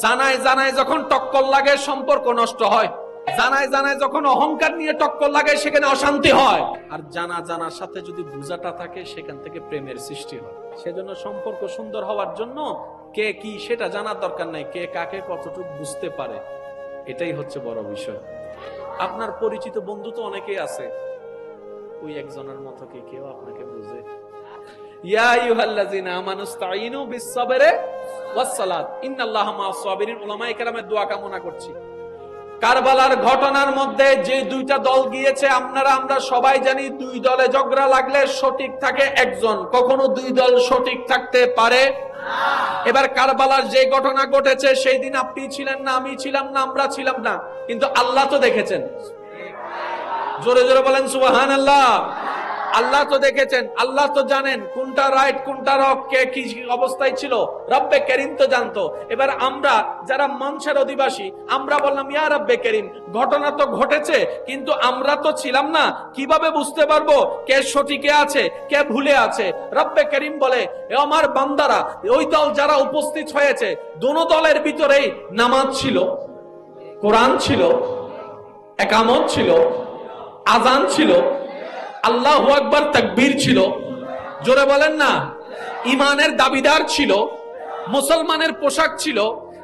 জানায় জানায় যখন টক্কর লাগে সম্পর্ক নষ্ট হয়, জানায় জানায় যখন অহংকার নিয়ে টক্কর লাগে সেখানে অশান্তি হয়, আর জানা জানার সাথে যদি বুঝাটা থাকে সেখান থেকে প্রেমের সৃষ্টি হয়। সেজন্য সম্পর্ক সুন্দর হওয়ার জন্য কে কি সেটা জানার দরকার নাই, কে কাকে কতটুকু বুঝতে পারে এটাই হচ্ছে বড় বিষয়। আপনার পরিচিত বন্ধু তো অনেকেই আছে, ওই একজনের মতো কি কেউ আপনাকে বুঝে? ইয়া আইয়ুহাল্লাযিনা আমানুস্তাঈনু বিস-সাবরি ওয়াস-সালাত ইন্নাল্লাহা মা'আস-সাবিরিন। উলামায়ে কেরামের দোয়া কামনা করছি। কারবালার ঘটনার মধ্যে যে দুইটা দল গিয়েছে, আমরা সবাই জানি দুই দলে ঝগড়া লাগলে সঠিক থাকে একজন, কখনো দুই দল সঠিক থাকতে পারে না। এবার কারবালার যে ঘটনা ঘটেছে সেই দিন আপনি ছিলেন না, আমি ছিলাম না, আমরা ছিলাম না, কিন্তু আল্লাহ তো দেখেছেন। জোরে জোরে বলেন সুবহানাল্লাহ। আল্লাহ তো দেখেছেন, আল্লাহ তো জানেন কোনটা রাইট কোনটা রং, কে কি অবস্থায় ছিল, রব্বে করিম তো জানতো। এবার আমরা যারা মঞ্চের অধিবাসী আমরা বললাম ইয়া রব্বে করিম, ঘটনা তো ঘটেছে কিন্তু আমরা তো ছিলাম না, কিভাবে বুঝতে পারবো কে সঠিকে আছে কে ভুলে আছে? রব্বে করিম বলে, এ আমার বান্দারা, ওই দল যারা উপস্থিত হয়েছে দোনো দলের ভিতরেই নামাজ ছিল, কোরআন ছিল, একামত ছিল, আযান ছিল, আল্লাহু আকবার তাকবীর ছিল, জোরে বলেন না, ঈমানের দাবিদার ছিল, মুসলমানের পোশাক ছিল।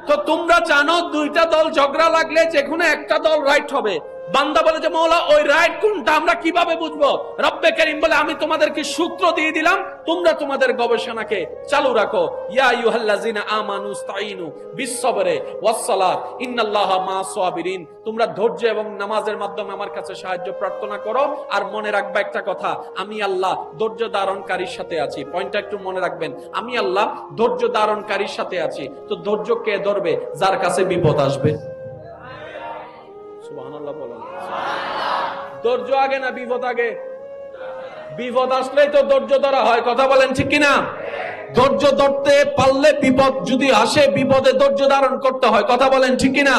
তো তোমরা জানো দুইটা দল ঝগড়া লাগলে যেকোনো একটা দল রাইট হবে। বান্দা বলে যে মওলা ওই রাইট কোনটা আমরা কিভাবে বুঝবো? রব্বে করিম বলে আমি তোমাদেরকে সূত্র দিয়ে দিলাম, তোমরা তোমাদের গবেষণাকে চালু রাখো। ইয়া আইয়ুহাল্লাযিনা আমানুস্তাঈনু বিস-সাবরি ওয়াস-সালাত ইন্নাল্লাহা মা'আস-সাবিরিন। তোমরা ধৈর্য এবং নামাজের মাধ্যমে আমার কাছে সাহায্য প্রার্থনা করো। আর মনে রাখবা একটা কথা, আমি আল্লাহ ধৈর্য ধারণকারীর সাথে আছি। পয়েন্টটা একটু মনে রাখবেন, আমি আল্লাহ ধৈর্য ধারণকারীর সাথে আছি। তো ধৈর্য কে ধরবে? যার কাছে বিপদ আসবে। সুবহানাল্লাহ বলেন। ধৈর্য আগে না বিপদ আগে? বিপদ আসলেই তো ধৈর্য ধরা হয়, কথা বলেন ঠিক কিনা? ধৈর্য ধরতে পারলে বিপদ যদি আসে, বিপদে ধৈর্য ধারণ করতে হয়, কথা বলেন ঠিক কিনা?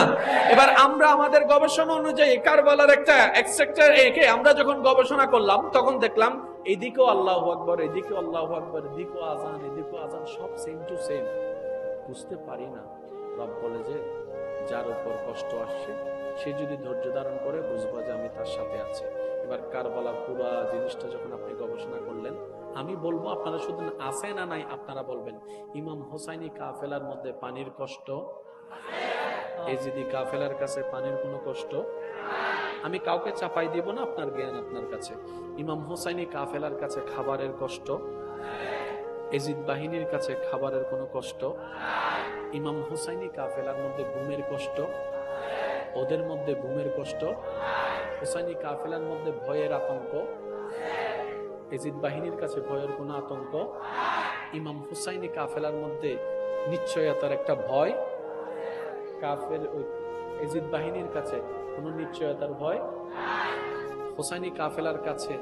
এবার আমরা আমাদের গবেষণা অনুযায়ী কারবালার একটা সেক্টর একে আমরা যখন গবেষণা করলাম তখন দেখলাম এদিকেও আল্লাহু আকবার, এদিকেও আল্লাহু আকবার, এদিকেও আযান, এদিকেও আযান, সব সেম টু সেম। বুঝতে পারি না। রব বলে যে যার উপর কষ্ট আসছে সে যদি ধৈর্য ধারণ করে বুঝবা যে আমি তার সাথে আছি। এবার কারবালার পুরো জিনিসটা যখন আপনি গবেষণা করলেন, আমি বলবো আপনারা শুধু আছে না নাই আপনারা বলবেন। ইমাম হোসাইনি কাফেলার মধ্যে পানির কষ্ট, এজিদি কাফেলার কাছে পানির কোনো কষ্ট, আমি কাউকে চাপাই দিব না, আপনার জ্ঞান আপনার কাছে। ইমাম হোসাইনি কাফেলার কাছে খাবারের কষ্ট, এজিদ বাহিনীর কাছে খাবারের কোনো কষ্ট, ইমাম হুসাইনি কাফেলার মধ্যে ঘুমের কষ্ট, ওদের মধ্যে ঘুমের কষ্ট, হুসাইনি কাফেলার মধ্যে ভয়ের আতঙ্ক, এজিদ বাহিনীর কাছে ভয়ের কোনো আতঙ্ক, ইমাম হুসাইনি কাফেলার মধ্যে নিশ্চয়তার একটা ভয়, কাফের এজিদ বাহিনীর কাছে কোনো নিশ্চয়তার ভয়, হুসাইনি কাফেলার কাছে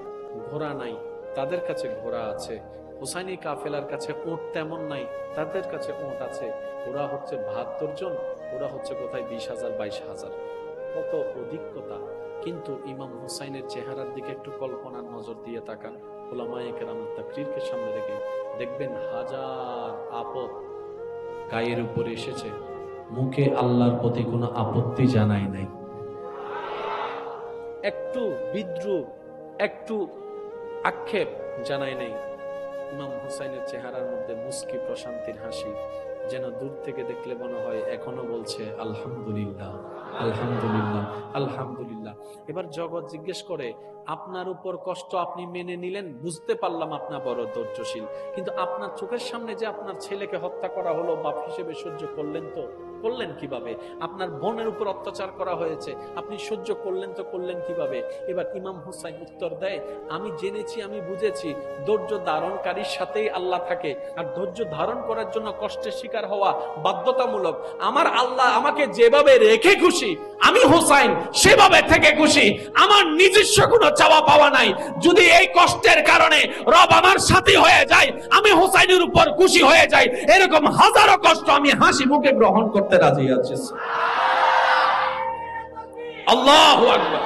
ঘোড়া নাই, তাদের কাছে ঘোড়া আছে, হুসাইনি কাফেলার কাছে উট তেমন নাই, তাদের কাছে উট আছে। ওরা হচ্ছে ৭২ জন, ওরা হচ্ছে কোথায় ২০,০০০ ২২,০০০, কত অধিকতা। কিন্তু ইমাম হুসাইনের চেহারার দিকে একটু কল্পনার নজর দিয়ে তাকান, উলামায়ে কেরামের তাকরীরকে সামনে রেখে দেখবেন হাজার আপদ গায়ের উপরে এসেছে, মুখে আল্লাহর প্রতি কোনো আপত্তি জানাই নাই, একটু বিদ্রুপ একটু আক্ষেপ জানাই নাই। ইমাম হুসাইনের চেহারার মধ্যে মুস্কি প্রশান্তির হাসি, যেন দূর থেকে দেখলে মনে হয় এখনো বলছে আলহামদুলিল্লাহ আলহামদুলিল্লাহ আলহামদুলিল্লাহ। এবার জগৎ জিজ্ঞেস করে আপনার উপর কষ্ট আপনি মেনে নিলেন, বুঝতে পারলাম আপনার বড় ধৈর্যশীল, কিন্তু আপনার চোখের সামনে যে আপনার ছেলেকে হত্যা করা হলো, বাপ হিসেবে সহ্য করলেন তো করলেন কিভাবে? আপনার বোনের উপর অত্যাচার করা হয়েছে, আপনি সহ্য করলেন তো করলেন কিভাবে? এবার ইমাম হুসাইন উত্তর দেয়, আমি জেনেছি আমি বুঝেছি ধৈর্য ধারণকারীর সাথেই আল্লাহ থাকে, আর ধৈর্য ধারণ করার জন্য কষ্টের শিকার হওয়া বাধ্যতামূলক। আমার আল্লাহ আমাকে যেভাবে রেখে খুশি, আমি হুসাইন সেভাবে থেকে খুশি, আমার নিজস্ব কোনো চাওয়া পাওয়া নাই। যদি এই কষ্টের কারণে রব আমার সাথী হয়ে যায়, আমি হুসাইনের উপর খুশি হয়ে যাই, এরকম হাজারো কষ্ট আমি হাসি মুখে গ্রহণ করতে রাজি আছি। আল্লাহু আকবার।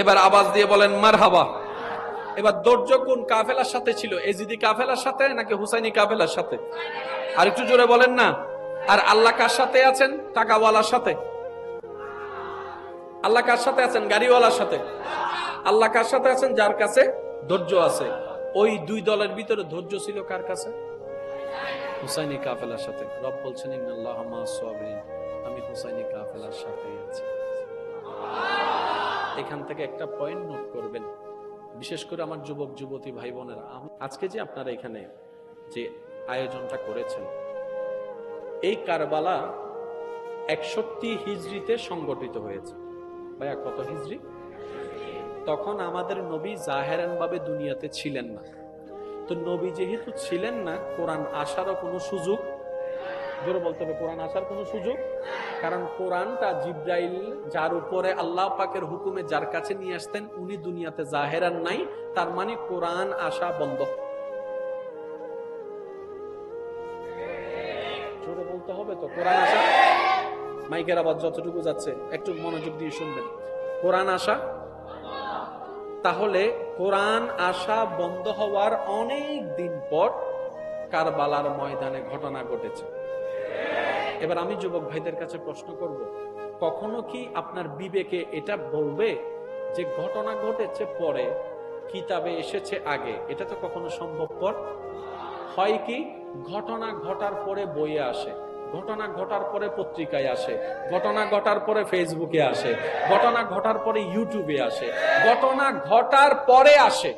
এবার আওয়াজ দিয়ে বলেন মারহাবা। এবার ধৈর্য কোন কাফেলার সাথে ছিল? এজিদি কাফেলার সাথে নাকি হুসাইনি কাফেলার সাথে? আর একটু জোরে বলেন না। আর আল্লাহ কার সাথে আছেন? টাকাওয়ালার সাথে। আল্লাহ কার সাথে আছেন? গাড়িওয়ালার সাথে। আল্লাহ কার সাথে আছেন? যার কাছে ধৈর্য আছে। ওই দুই দলের ভিতরে ধৈর্য ছিল কার কাছে? হুসাইনি কাফেলার সাথে। রব বলছেন ইন্নাল্লাহা মা'আস সাবিরিন, আমি হুসাইনি কাফেলার সাথে আছি। এখান থেকে একটা পয়েন্ট নোট করবেন, বিশেষ করে আমার যুবক যুবতী ভাই বোনেরা, আজকে যে আপনারা এখানে যে আয়োজনটা করেছেন, এই কারবালা 61 হিজরিতে সংগঠিত হয়েছে। ভাইয়া কত হিজরি? তখন আমাদের নবী জাহেরান ভাবে দুনিয়াতে ছিলেন না। তো নবী যেহেতু ছিলেন না, কোরআন আসারও কোনো সুযোগ, জোরে বলতে হবে, কোরআন আসার কোনো সুযোগ, কারণ কোরআনটা জিব্রাইল যার উপরে আল্লাহ পাকের হুকুমে যার কাছে নিয়ে আসতেন, উনি দুনিয়াতে জাহেরান নাই, তার মানে কোরআন আসা বন্ধ। জোরে বলতে হবে তো, কোরআন আসা, মাইকের আওয়াজ যতটুকু যাচ্ছে একটু মনোযোগ দিয়ে শুনবেন, কোরআন আসা। তাহলে কোরআন আসা বন্ধ হওয়ার অনেক দিন পর কারবালার ময়দানে ঘটনা ঘটেছে। এবার আমি যুবক ভাইদের কাছে প্রশ্ন করব, কখনো কি আপনার বিবেকে এটা বলবে যে ঘটনা ঘটেছে পরে, কিতাবে এসেছে আগে? এটা তো কখনো সম্ভবপর হয়। কি ঘটনা ঘটার পরে বইয়ে আসে, ঘটনা ঘটার পরে পত্রিকায় আসে, ঘটনা ঘটার পরে ফেসবুকে আসে, ঘটনা ঘটার পরে ইউটিউবে আসে, ঘটনা ঘটার পরে আসে।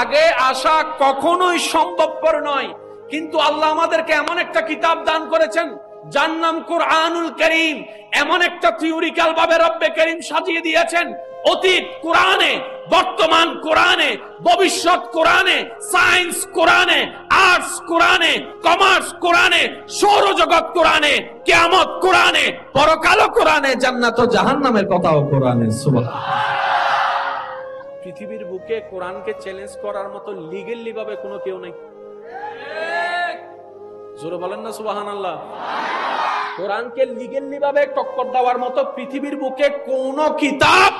আগে আসা কখনোই সম্ভবপর নয়। কিন্তু আল্লাহ আমাদেরকে এমন একটা কিতাব দান করেছেন যার নাম কুরআনুল কারীম। এমন একটা থিওরিক্যাল ভাবে রব্বে কারীম সাজিয়ে দিয়েছেন, অতীত কোরআনে, বর্তমান কোরআনে, ভবিষ্যৎ কোরআনে, সায়েন্স কোরআনে, আর্টস কোরআনে, কমার্স কোরআনে, সৌরজগৎ কোরআনে, কিয়ামত কোরআনে, পরকাল কোরআনে, জান্নাত ও জাহান্নামের কথাও কোরআনে। সুবহানাল্লাহ। পৃথিবীর বুকে কোরআনকে চ্যালেঞ্জ করার মতো লিগ্যালি ভাবে কোনো কেউ নেই। জোরে বলেন না সুবহানাল্লাহ। কোরআনকে লিগ্যালি ভাবে টক্কর দেওয়ার মতো পৃথিবীর বুকে কোনো কিতাব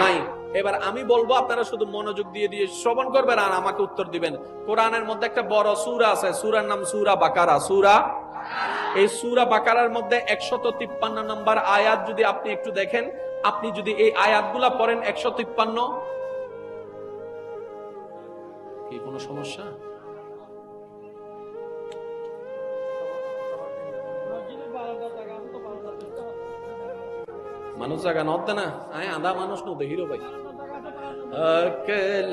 নাই। এবার আমি বলবো, আপনারা শুধু মনোযোগ দিয়ে দিয়ে শ্রবণ করবেন আর আমাকে উত্তর দিবেন। কোরআনের মধ্যে একটা বড় সূরা আছে, সূরার নাম সূরা বাকারা। এই সূরা বাকারার মধ্যে 153 নম্বর আয়াত যদি আপনি একটু দেখেন, আপনি যদি এই আয়াতগুলা পড়েন 153, কি কোনো সমস্যা? মানুষ জায়গা নদ না, আয় আধা মানুষ নদে হিরো ভাই।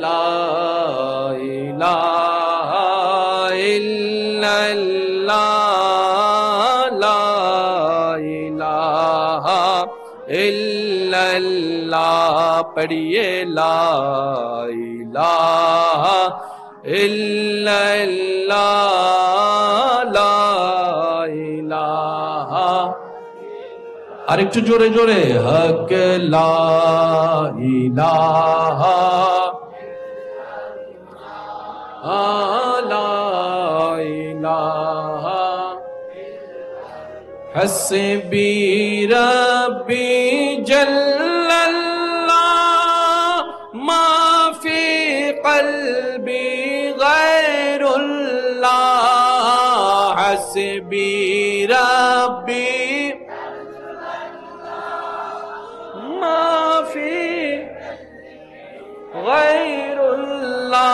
লা ইলাহা ইল্লাল্লাহ, লা ইলাহা ইল্লাল্লাহ, পড়িয়ে লা ইলাহা ইল্লাল্লাহ, লা ইলাহা। আরেকটু জোরে জোরে, হক লা ইলাহা লা ইলাহা, হাসবি রাব্বি জাল্লাল্লাহ, মা ফি কলবি গায়রুল্লাহ, হাসবি রাব্বি গায়রুল্লাহ,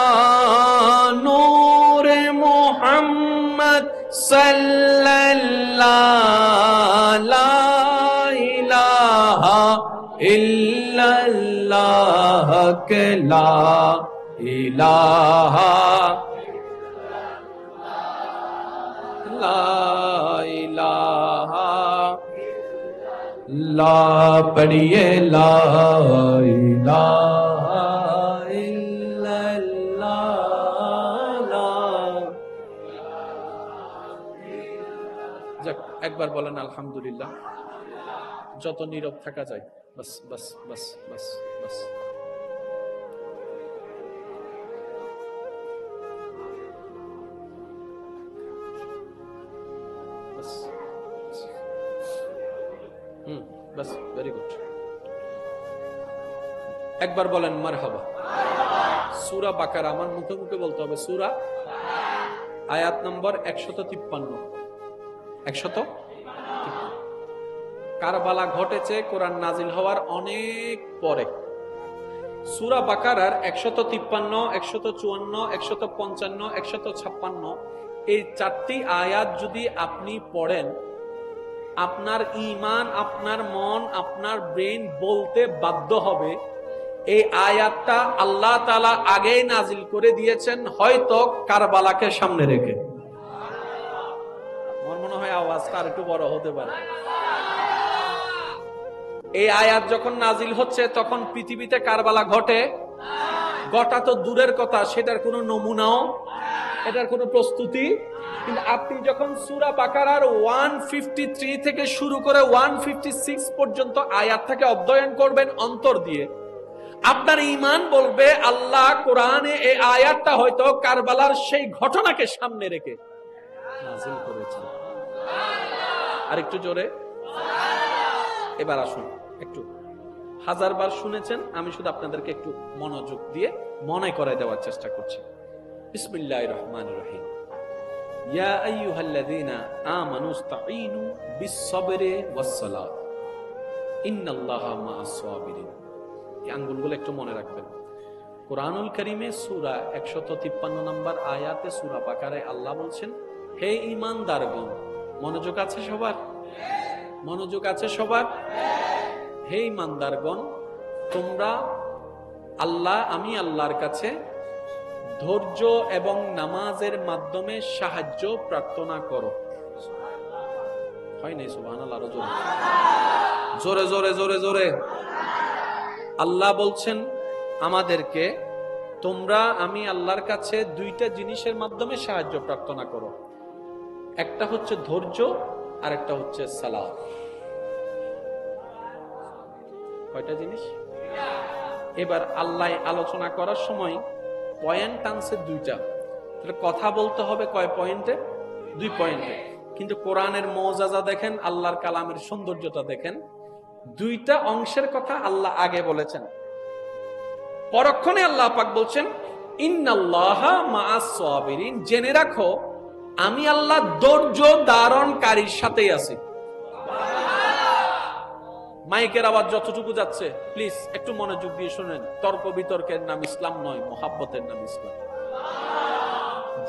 নূর মুহাম্মদ সাল্লাল্লাহ, লা ইলাহা ইল্লাল্লাহ, লা ইলাহা লা ইলাহা, লা পড়িয়ে লা ইলাহা ইল্লাল্লাহ। যাক, একবার বলেন আলহামদুলিল্লাহ। যত নীরব থাকা যায়, বাস বাস বাস বাস বাস। বাস, ভেরি গুড। একবার বলেন মারহাবা। সূরা বাকারা, আমার মুখে মুখে বলতে হবে, সূরা আয়াত নম্বর 153। 153। কারবালা ঘটেছে কোরআন নাজিল হওয়ার অনেক পরে। সূরা বাকারার 153, 154, 155, 156 এই 4টি আয়াত যদি আপনি পড়েন, আপনার ঈমান, আপনার মন, আপনার ব্রেন বলতে বাধ্য হবে এই আয়াতটা আল্লাহ তাআলা আগেই নাজিল করে দিয়েছেন, হয়তো কারবালাকে সামনে রেখে। আমার মনে হয় আওয়াজটা আর একটু বড় হতে পারে। এই আয়াত যখন নাজিল হচ্ছে তখন পৃথিবীতে কারবালা ঘটা তো দূরের কথা, সেটার কোনো নমুনাও, এটার কোনো প্রস্তুতি। কিন্তু আপনি যখন সূরা বাকারার 153 থেকে শুরু করে 156 পর্যন্ত আয়াতটাকে অধ্যয়ন করবেন অন্তর দিয়ে, আপনার ঈমান বলবে আল্লাহ কোরআনে এই আয়াতটা হয়তো কারবালার সেই ঘটনাকে সামনে রেখে নাজিল করেছেন। আর একটু জোরে। এবার আসুন, একটু 1000বার শুনেছেন, আমি শুধু আপনাদেরকে একটু মনোযোগ দিয়ে মনে করে দেওয়ার চেষ্টা করছি। বিসমিল্লাহির রহমানির রহিম। ইয়া আইয়ুহাল্লাযীনা আমানু ইসতাঈনু বিস-সাবরি ওয়াস-সালাত ইন্নাল্লাহা মা'আস সাবিরিন। এই আঙ্গুলগুলো একটু মনে রাখবেন। কোরআনুল কারীমে সূরা 153 নম্বর আয়াতে সূরা বাকারায় আল্লাহ বলছেন, হে ঈমানদারগণ, মনোযোগ আছে সবার? মনোযোগ আছে সবার? হে ঈমানদারগণ, তোমরা আমি আল্লাহর কাছে ধৈর্য এবং নামাজের মাধ্যমে সাহায্য প্রার্থনা করো। হয় নাই? সুবহানাল্লাহ। আরো জোরে জোরে জোরে জোরে। আল্লাহ বলছেন আমাদেরকে, আমি আল্লাহর কাছে 2টা জিনিসের মাধ্যমে সাহায্য প্রার্থনা করো। একটা হচ্ছে ধৈর্য, আর একটা হচ্ছে সালাত। কয়টা জিনিস? এবার আল্লাহ আলোচনা করার সময় পয়েন্ট টানছে 2টা। তাহলে কথা বলতে হবে কয় পয়েন্টে? 2 পয়েন্টে। কিন্তু কোরআনের মওজাজা দেখেন, আল্লাহর কালামের সৌন্দর্যটা দেখেন। 2টা অংশের কথা আল্লাহ আগে বলেছেন, পরক্ষণে আল্লাহ পাক বলছেন ইন্নাল্লাহা মা'আস সাবিরিন। জেনে রাখো, আমি আল্লাহ ধৈর্য ধারণকারীর সাথেই আছি। মাইকের আওয়াজ যতটুকু যাচ্ছে প্লিজ একটু মনোযোগ দিয়ে শুনেন। তর্ক বিতর্কের নাম ইসলাম নয়, মহাব্বতের নাম ইসলাম।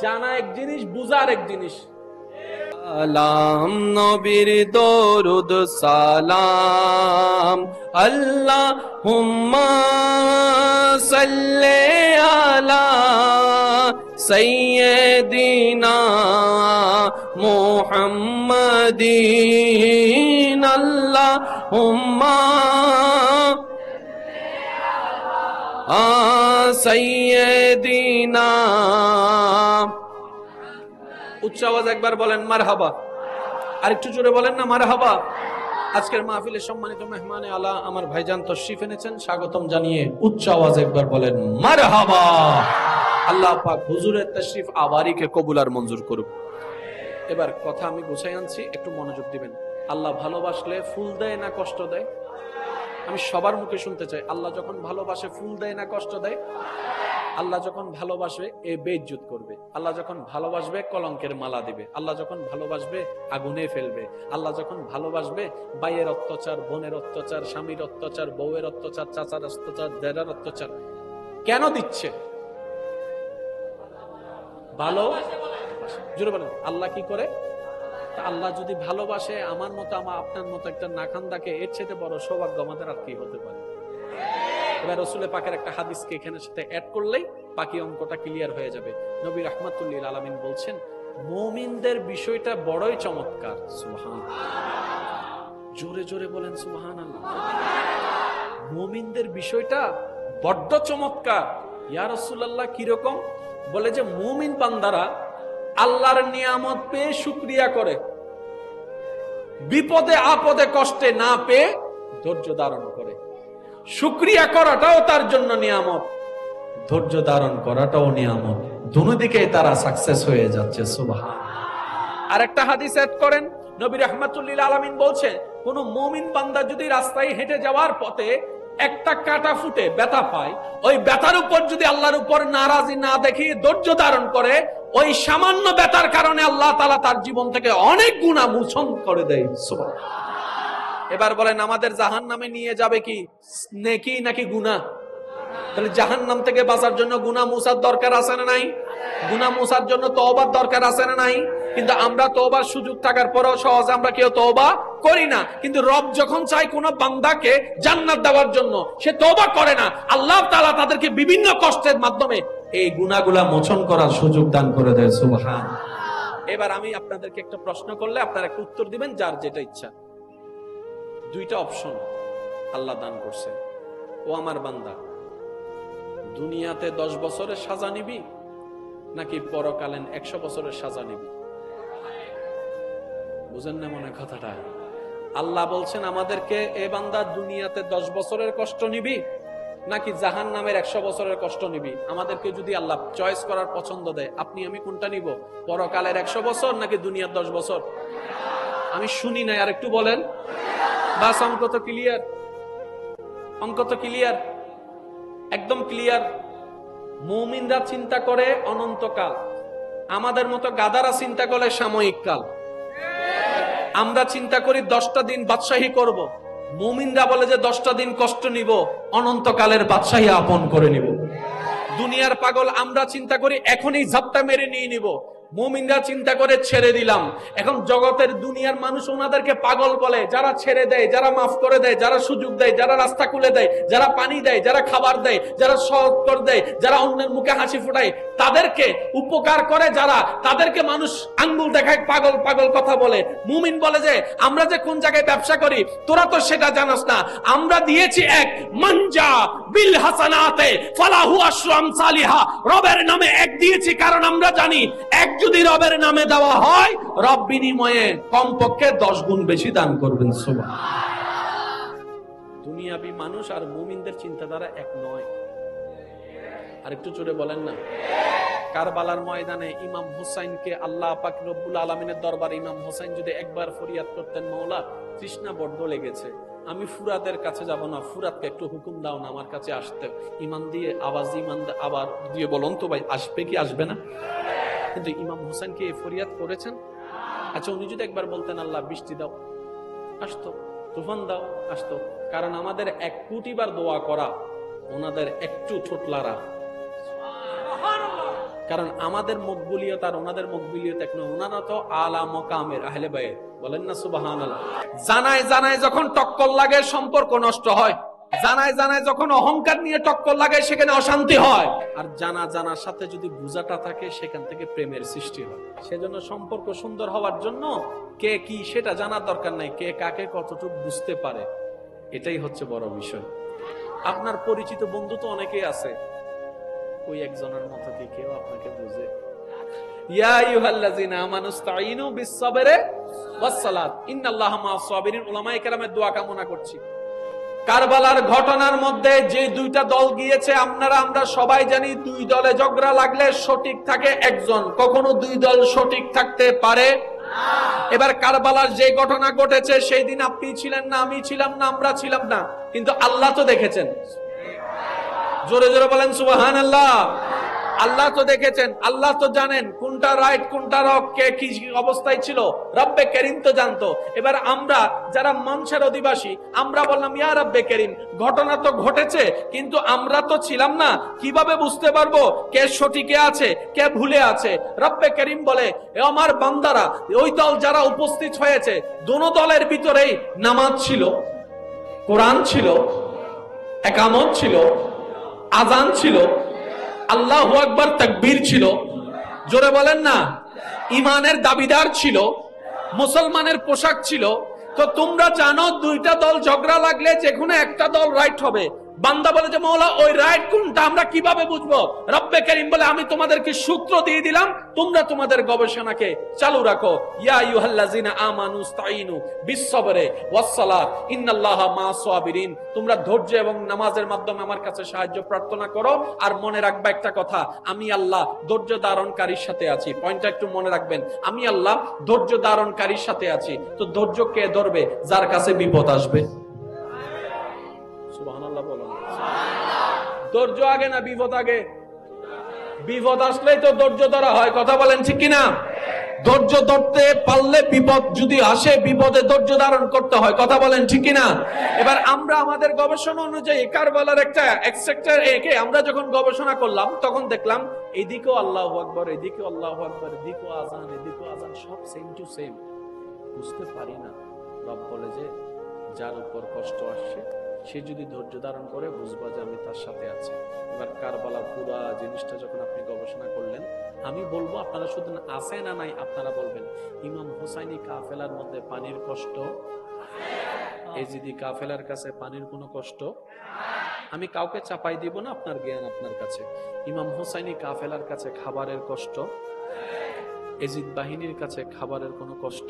জানা এক জিনিস, বুঝা আরেক জিনিস। সালাম নবীর দরুদ সালাম, আল্লাহুম্মা সাল্লি আলা সাইয়্যিদিনা মুহাম্মাদিন, আল্লাহুম্মা সাইয়্যিদিনা। উচ্চ আওয়াজ একবার বলেন মারহাবা। আর একটু জোরে বলেন না মারহাবা। আজকের মাহফিলের সম্মানিত মেহমানে আলা আমার ভাইজান তশরিফ এনেছেন, স্বাগতম জানিয়ে উচ্চ আওয়াজ একবার বলেন মারহাবা। আল্লাহ পাক হুজুরের তশরিফ আবারিকে কবুল আর মঞ্জুর করুক। এবার কথা আমি গুছাই আনছি, একটু মনোযোগ দিবেন। আল্লাহ ভালোবাসলে ফুল দেয় না কষ্ট দেয়? আমি সবার মুখে শুনতে চাই, আল্লাহ যখন ভালোবাসে ফুল দেয় না কষ্ট দেয়? আল্লাহ যখন ভালোবাসবে এ বেইজ্জত করবে, আল্লাহ যখন ভালোবাসবে কলঙ্কের মালা দিবে, আল্লাহ যখন ভালোবাসবে আগুনে ফেলবে, আল্লাহ যখন ভালোবাসবে ভাইয়ের অত্যাচার, বোনের অত্যাচার, স্বামীর অত্যাচার, বউয়ের অত্যাচার, চাচার অত্যাচার, দেরার অত্যাচার কেন দিচ্ছে? ভালো জোরে বলেন আল্লাহ কি করে? আল্লাহ যদি ভালোবাসে আমার মতো, আপনার মতো একটা নাখান্দাকে, এর চেয়ে বড় সৌভাগ্য আমাদের আর কি হতে পারে? এবার রাসূলের পাকের একটা হাদিসকে এখানে সাথে অ্যাড করলেই বাকি অঙ্কটা ক্লিয়ার হয়ে যাবে। নবী রাহমাতুল লিল আলামিন বলছেন, মুমিনদের বিষয়টা বড়ই চমৎকার। সুবহানাল্লাহ। জোরে জোরে বলেন সুবহানাল্লাহ। মুমিনদের বিষয়টা বড্ড চমৎকার। ইয়া রাসূলুল্লাহ কিরকম? বলে যে মুমিন বান্দারা আল্লাহর নিয়ামত পেয়ে শুকরিয়া করে, বিপদে আপদে কষ্টে না পেয়ে ধৈর্য ধারণ করে। শুকরিয়া করাটাও তার জন্য নিয়ামত, ধৈর্য ধারণ করাটাও নিয়ামত। দুদিকে তারা সাকসেস হয়ে যাচ্ছে। সুবহানাল্লাহ। আরেকটা হাদিস এড করেন, নবী রাহমাতুল লিল আলামিন বলছেন, কোন মুমিন বান্দা যদি রাস্তায় হেঁটে যাওয়ার পথে একটা কাটা ফুটে ব্যথা পায়, ওই ব্যথার উপর যদি আল্লাহর উপর নারাজি না দেখিয়ে ধৈর্য ধারণ করে, ওই সামান্য ব্যথার কারণে আল্লাহ তাআলা তার জীবন থেকে অনেক গুনাহ মোচন করে দেয়। এবার বলেন, আমাদের জাহান্নামে নিয়ে যাবে কি নেকি নাকি গুনাহ? তাহলে জাহান্নাম থেকে বাঁচার জন্য গুনাহ মুছার দরকার আছে না নাই? গুনাহ মুছার জন্য তওবার দরকার আছে না নাই? কিন্তু আমরা তওবার সুযোগ থাকার পরেও সহজে আমরা কেউ তওবা করি না। কিন্তু রব যখন চায় কোন বান্দাকে জান্নাত দেওয়ার জন্য, সে তওবা করে না। আল্লাহ তাআলা তাদেরকে বিভিন্ন কষ্টের মাধ্যমে এই গুনাহগুলা মোচন করার সুযোগ দান করে দেয়। সুবহানাল্লাহ। এবার আমি আপনাদেরকে একটা প্রশ্ন করলে আপনারা একটা উত্তর দিবেন, যার যেটা ইচ্ছা। দুইটা অপশন আল্লাহ দান করছে। ও আমার বান্দা, দুনিয়াতে 10 বছরের সাজা নিবি নাকি পরকালীন 100 বছরের সাজা নিবি? বুঝেন না মনে কথাটা? আল্লাহ বলছেন আমাদেরকে, এ বান্দা দুনিয়াতে 10 বছরের কষ্ট নিবি নাকি জাহান্নামের 100 বছরের কষ্ট নিবি? আমাদেরকে যদি আল্লাহ চয়েস করার পছন্দ দেয়, আপনি আমি কোনটা নিব? পরকালের 100 বছর নাকি দুনিয়ার 10 বছর? আমি শুনি নাই, আর একটু বলেন। বাস, অঙ্ক তো ক্লিয়ার, অঙ্ক তো ক্লিয়ার, একদম ক্লিয়ার। মুমিনরা চিন্তা করে অনন্তকাল, আমাদের মতো গাদারা চিন্তা করে সাময়িক কাল। আমরা চিন্তা করি 10টা দিন বাদশাহী করব, মুমিনরা বলে যে 10টা দিন কষ্ট নিব, অনন্তকালের বাদশাহী আপন করে নিব। দুনিয়ার পাগল আমরা চিন্তা করি এখনই ঝাপটা মেরে নিয়ে নিব, মুমিনরা চিন্তা করে ছেড়ে দিলাম। এখন জগতের দুনিয়ার মানুষ ওনাদেরকে পাগল বলে, যারা ছেড়ে দেয়, যারা মাফ করে দেয়, যারা সুযোগ দেয়, যারা রাস্তা খুলে দেয়, যারা পানি দেয়, যারা খাবার দেয়, যারা সহজ করে দেয়, যারা অন্যের মুখে হাসি ফোটায়, তাদেরকে উপকার করে যারা, তাদেরকে মানুষ আঙ্গুল দেখায়, পাগল পাগল কথা বলে। মুমিন বলে যে আমরা যে কোন জায়গায় ব্যবসা করি তোরা তো সেটা জানাস না, আমরা দিয়েছি এক মানজা বিল হাসানাতে ফালাহু আশরু আমসালিহা, রবের নামে এক দিয়েছি, কারণ আমরা জানি এক যদি রবের নামে দেওয়া হয়, রব বিনিময়ে কমপক্ষে 10 গুণ বেশি দান করবেন। সুবহানাল্লাহ। দুনিয়াবি মানুষ আর মুমিনদের চিন্তাধারা এক নয়। আর একটু জোরে বলেন না। কারবালার ময়দানে ইমাম হুসাইনকে আল্লাহ পাক রব্বুল আলামিনের দরবারে ইমাম হুসাইন যদি একবার ফরিয়াদ করতেন, মাওলা তৃষ্ণা বড্ড লেগেছে, আমি ফুরাতের কাছে যাব না, ফুরাতকে একটু হুকুম দাও না আমার কাছে আসতে। ইমান দিয়ে আওয়াজ, ইমান আবার দিয়ে বলুন তো ভাই, আসবে কি আসবে না? কিন্তু ইমাম হুসাইন কি এই ফরিয়াদ করেছেন? আচ্ছা, উনি যদি একবার বলতেন আল্লাহ বৃষ্টি দাও, আসতো, তুফান দাও, আসতো। কারণ আমাদের 1 কোটি বার দোয়া করা, ওনাদের একটু ঠোঁটলারা। কারণ আমাদের মকবুলিয়ত আর ওনাদের মকবুলিয়ত এক নয়। ওনারা তো আলা মকামের আহলে বাইত, বলেন না সুবহানাল্লাহ। জানায় জানায় যখন টক্কর লাগে সম্পর্ক নষ্ট হয়, জানায় জানায় যখন অহংকার নিয়ে টক্কর লাগে সেখানে অশান্তি হয়, আর জানা জানার সাথে যদি বুঝাটা থাকে সেখান থেকে প্রেমের সৃষ্টি হয়। সেজন্য সম্পর্ক সুন্দর হওয়ার জন্য কে কি সেটা জানার দরকার নাই, কে কাকে কতটুকু বুঝতে পারে এটাই হচ্ছে বড় বিষয়। আপনার পরিচিত বন্ধু তো অনেকেই আছে, ওই একজনের মতো কি কেউ আপনাকে বুঝে? ইয়া আইয়ুহাল্লাযিনা আমানুস্তাঈনু বিস-সাবরি ওয়াস-সালাত ইন্নাল্লাহা মা'আস-সাবিরিন। উলামায়ে কেরামের দোয়া কামনা করছি। কারবালার ঘটনার মধ্যে যে 2টা দল গিয়েছে, আমরা সবাই জানি 2 দলে ঝগড়া লাগলে সঠিক থাকে একজন, কখনো 2 দল সঠিক থাকতে পারে না। এবার কারবালার যে ঘটনা ঘটেছে সেই দিন আপনি ছিলেন না, আমি ছিলাম না, আমরা ছিলাম না, কিন্তু আল্লাহ তো দেখেছেন। জোরে জোরে বলেন সুবহানাল্লাহ। আল্লাহ তো দেখেছেন, আল্লাহ তো জানেন কোনটা রাইট কোনটা রং, কে কি অবস্থায় ছিল, রব্বে করিম তো জানতো। এবার আমরা যারা মানুষের অধিবাসী, আমরা বললাম ইয়া রব্বে করিম, ঘটনা তো ঘটেছে কিন্তু আমরা তো ছিলাম না, কিভাবে বুঝতে পারবো কে সঠিকে আছে কে ভুলে আছে? রব্বে করিম বলে, এ আমার বান্দারা, ওই দল যারা উপস্থিত হয়েছে, দোনো দলের ভিতরেই নামাজ ছিল, কোরআন ছিল, একামত ছিল, আজান ছিল, আল্লাহু আকবার তাকবীর ছিল, জোরে বলেন না, ইমানের দাবিদার ছিল, মুসলমানের পোশাক ছিল। তো তোমরা জানো 2টা দল ঝগড়া লাগলে যেকোনো একটা দল রাইট হবে। বান্দা বলে যে মাওলা ওই রাইট কোনটা আমরা কিভাবে বুঝবো? রব্বে কারীম বলে আমি তোমাদেরকে সূত্র দিয়ে দিলাম, তোমরা তোমাদের গবেষণাকে চালু রাখো। ইয়া আইয়ুহাল্লাযিনা আমানুস্তাঈনু বিস-সাবরি ওয়াস-সালাত ইন্নাল্লাহা মা'আস-সাবিরিন। তোমরা ধৈর্য এবং নামাজের মাধ্যমে আমার কাছে সাহায্য প্রার্থনা করো। আর মনে রাখবা একটা কথা, আমি আল্লাহ ধৈর্য ধারণকারীর সাথে আছি। পয়েন্টটা একটু মনে রাখবেন, আমি আল্লাহ ধৈর্য ধারণকারীর সাথে আছি। তো ধৈর্য কে ধরবে? যার কাছে বিপদ আসবে। সুবহানাল্লাহ। ধৈর্য আগে না বিপদ আগে? বিপদ আসলেই তো ধৈর্য ধরা হয়, কথা বলেন ঠিক কিনা? ধৈর্য ধরতে পারলে বিপদ যদি আসে, বিপদে ধৈর্য ধারণ করতে হয়, কথা বলেন ঠিক কিনা? এবার আমরা আমাদের গবেষণা অনুযায়ী কারবালার একটা এক্সট্রাক্টর একে আমরা যখন গবেষণা করলাম, তখন দেখলাম এদিকেও আল্লাহু আকবার, এদিকেও আল্লাহু আকবার, এদিকেও আজান, এদিকেও আজান, সব সেম টু সেম। বুঝতে পারি না। রব বলে যে যার উপর কষ্ট আসছে সে যদি ধৈর্য ধারণ করে, বুঝবা যে আমি তার সাথে আছি। এবার কারবালার পুরা জিনিসটা যখন আপনি গবেষণা করলেন, আমি বলবো আপনারা শুধু আছে না নাই আপনারা বলবেন, ইমাম হুসাইনি কাফেলার মধ্যে পানির কষ্ট, এজিদি কাফেলার কাছে পানির কোনো কষ্ট। আমি কাউকে চাপাই দিব না, আপনার জ্ঞান আপনার কাছে। ইমাম হুসাইনি কাফেলার কাছে খাবারের কষ্ট, এজিদ বাহিনীর কাছে খাবারের কোনো কষ্ট।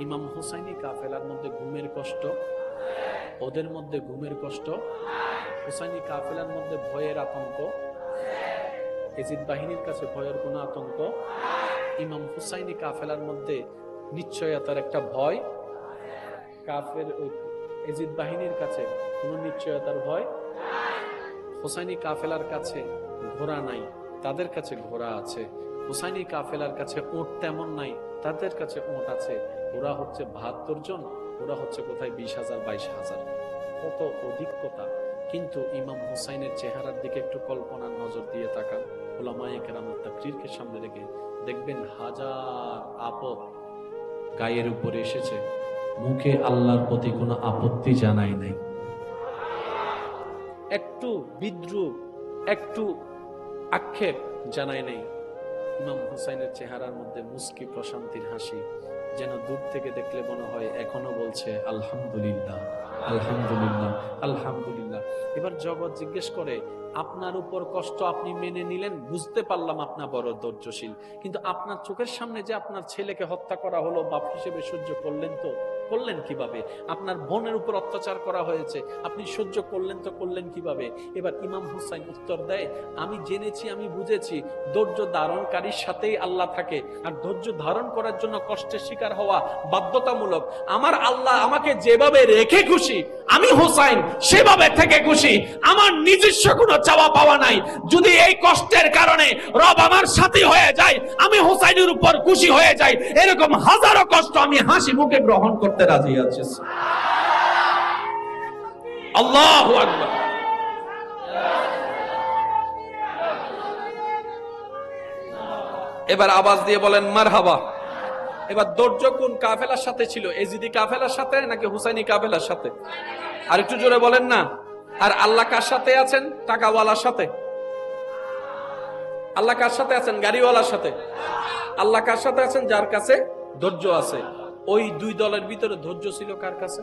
ইমাম হুসাইনি কাফেলার মধ্যে ঘুমের কষ্ট, ওদের মধ্যে ঘুমের কষ্ট। হুসাইনি কাফেলার মধ্যে ভয়ের আতঙ্ক, এজিদ বাহিনীর কাছে ভয়ের কোনো আতঙ্ক। ইমাম হুসাইনি কাফেলার মধ্যে নিশ্চয়তার একটা ভয়, কাফের এজিদ বাহিনীর কাছে কোনো নিশ্চয়তার ভয়। হুসাইনি কাফেলার কাছে ঘোড়া নাই, তাদের কাছে ঘোড়া আছে। হুসাইনি কাফেলার কাছে উট তেমন নাই, তাদের কাছে উট আছে। ওরা হচ্ছে 72 জন, ওরা হচ্ছে কোথায় 20,000 22,000, কত অধিকতা। কিন্তু ইমাম হুসাইনের চেহারার দিকে একটু কল্পনার নজর দিয়ে তাকান, উলামায়ে কেরামের তাকরীরকে সামনে রেখে দেখবেন হাজার আপদ গায়ের উপরে এসেছে, মুখে আল্লাহর প্রতি কোনো আপত্তি জানাই নাই। একটু বিদ্রুপ, একটু আক্ষেপ জানাই নাই। ইমাম হুসাইনের চেহারার মধ্যে মুস্কি, প্রশান্তির হাসি, যেন দূর থেকে দেখলে মনে হয় এখনো বলছে আলহামদুলিল্লাহ, আলহামদুলিল্লাহ, আলহামদুলিল্লাহ। এবার জগৎ জিজ্ঞেস করে, আপনার উপর কষ্ট আপনি মেনে নিলেন, বুঝতে পারলাম আপনার বড় ধৈর্যশীল, কিন্তু আপনার চোখের সামনে যে আপনার ছেলেকে হত্যা করা হলো, বাপ হিসেবে সহ্য করলেন তো করলেন কিভাবে? আপনার বোনের উপর অত্যাচার করা হয়েছে, আপনি সহ্য করলেন তো করলেন কিভাবে? এবার ইমাম হুসাইন উত্তর দেয়, আমি জেনেছি, আমি বুঝেছি, ধৈর্য ধারণকারীর সাথেই আল্লাহ থাকে, আর ধৈর্য ধারণ করার জন্য কষ্টের শিকার হওয়া বাধ্যতামূলক। আমার আল্লাহ আমাকে যেভাবে রেখে খুশি, আমি হুসাইন সেভাবে থেকে খুশি। আমার নিজস্ব কোনো চাওয়া পাওয়া নাই। যদি এই কষ্টের কারণে রব আমার সাথী হয়ে যায়, আমি হুসাইনের উপর খুশি হয়ে যাই, এরকম হাজারো কষ্ট আমি হাসি মুখে গ্রহণ করতে রাজি আছি। আল্লাহু আকবার। এবার আওয়াজ দিয়ে বলেন মারহাবা। এবার ধৈর্য কোন কাফেলার সাথে ছিল? এজিদি কাফেলার সাথে নাকি হুসাইনি কাফেলার সাথে? আর একটু জোরে বলেন না। আর আল্লাহ কার সাথে আছেন? টাকাওয়ালার সাথে। আল্লাহ কার সাথে আছেন? গাড়িওয়ালার সাথে। আল্লাহ কার সাথে আছেন? যার কাছে ধৈর্য আছে। ওই দুই দলের ভিতরে ধৈর্য ছিল কার কাছে?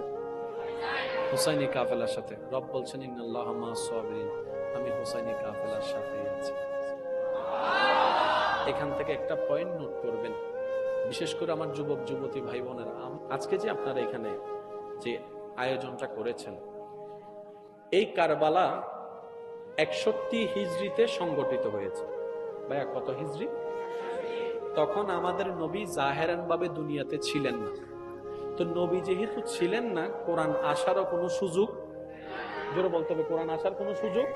হুসাইনি কাফেলার সাথে। রব বলছেন ইন্নাল্লাহা মা'আস সাবিরিন, আমি হুসাইনি কাফেলার সাথে আছি। এখান থেকে একটা পয়েন্ট নোট করবেন, বিশেষ করে আমার যুবক যুবতী ভাই বোনেরা, আজকে যে আপনারা এখানে যে আয়োজনটা করেছেন, এই কারবালা 61 হিজরিতে সংগঠিত হয়েছে। ভাইয়া কত হিজরি? তখন আমাদের নবী জাহেরান ভাবে দুনিয়াতে ছিলেন না। তো নবী যেহেতু ছিলেন না, কোরআন আসারও কোনো সুযোগ, জোরে বলতে হবে, কোরআন আসার কোনো সুযোগ,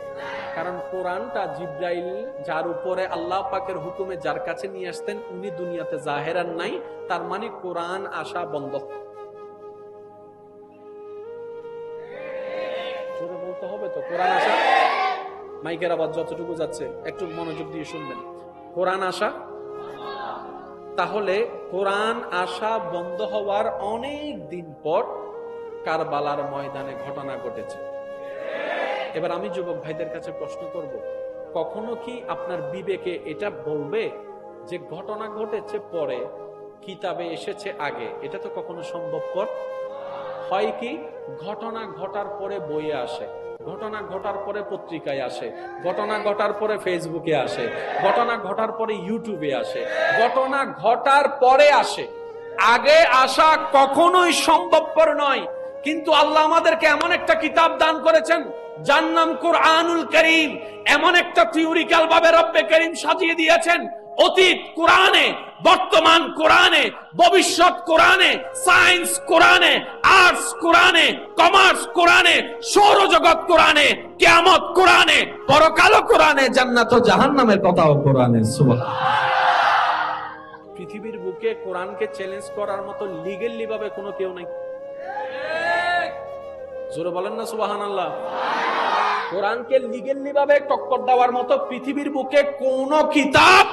কারণ কোরআনটা জিব্রাইল যার উপরে আল্লাহ পাকের হুকুমে যার কাছে নিয়ে আসতেন, উনি দুনিয়াতে জাহেরান নাই, তার মানে কোরআন আসা বন্ধ। জোরে বলতে হবে তো, কোরআন আসা, মাইকের আওয়াজ যতটুকু যাচ্ছে একটু মনোযোগ দিয়ে শুনবেন, কোরআন আসা। তাহলে কোরআন আসা বন্ধ হওয়ার অনেক দিন পর কারবালার ময়দানে ঘটনা ঘটেছে। এবার আমি যুবক ভাইদের কাছে প্রশ্ন করব, কখনো কি আপনার বিবেকে এটা বলবে যে ঘটনা ঘটেছে পরে, কিতাবে এসেছে আগে? এটা তো কখনো সম্ভবপর হয় কি? ঘটনা ঘটার পরে বইয়ে আসে, ঘটনা ঘটার পরে পত্রিকায় আসে, ঘটনা ঘটার পরে ফেসবুকে আসে, ঘটনা ঘটার পরে ইউটিউবে আসে, ঘটনা ঘটার পরে আসে। আগে আসা কখনোই সম্ভবপর নয়। কিন্তু আল্লাহ আমাদেরকে এমন একটা কিতাব দান করেছেন যার নাম কুরআনুল কারীম। এমন একটা থিওরিক্যাল ভাবে রব্বে কারীম সাজিয়ে দিয়েছেন, অতীত কোরআনে, বর্তমান কোরআনে, ভবিষ্যৎ কোরআনে, সায়েন্স কোরআনে, আর্টস কোরআনে, কমার্স কোরআনে, সৌরজগৎ কোরআনে, কিয়ামত কোরআনে, পরকাল কোরআনে, জান্নাত ও জাহান্নামের কথাও কোরআনে। সুবহানাল্লাহ। পৃথিবীর বুকে কোরআনকে চ্যালেঞ্জ করার মতো লিগ্যালি ভাবে কোনো কেউ নাই। জোরে বলেন না সুবহানাল্লাহ। কোরআনকে লিগ্যালি ভাবে টক্কর দেওয়ার মতো পৃথিবীর বুকে কোনো কিতাব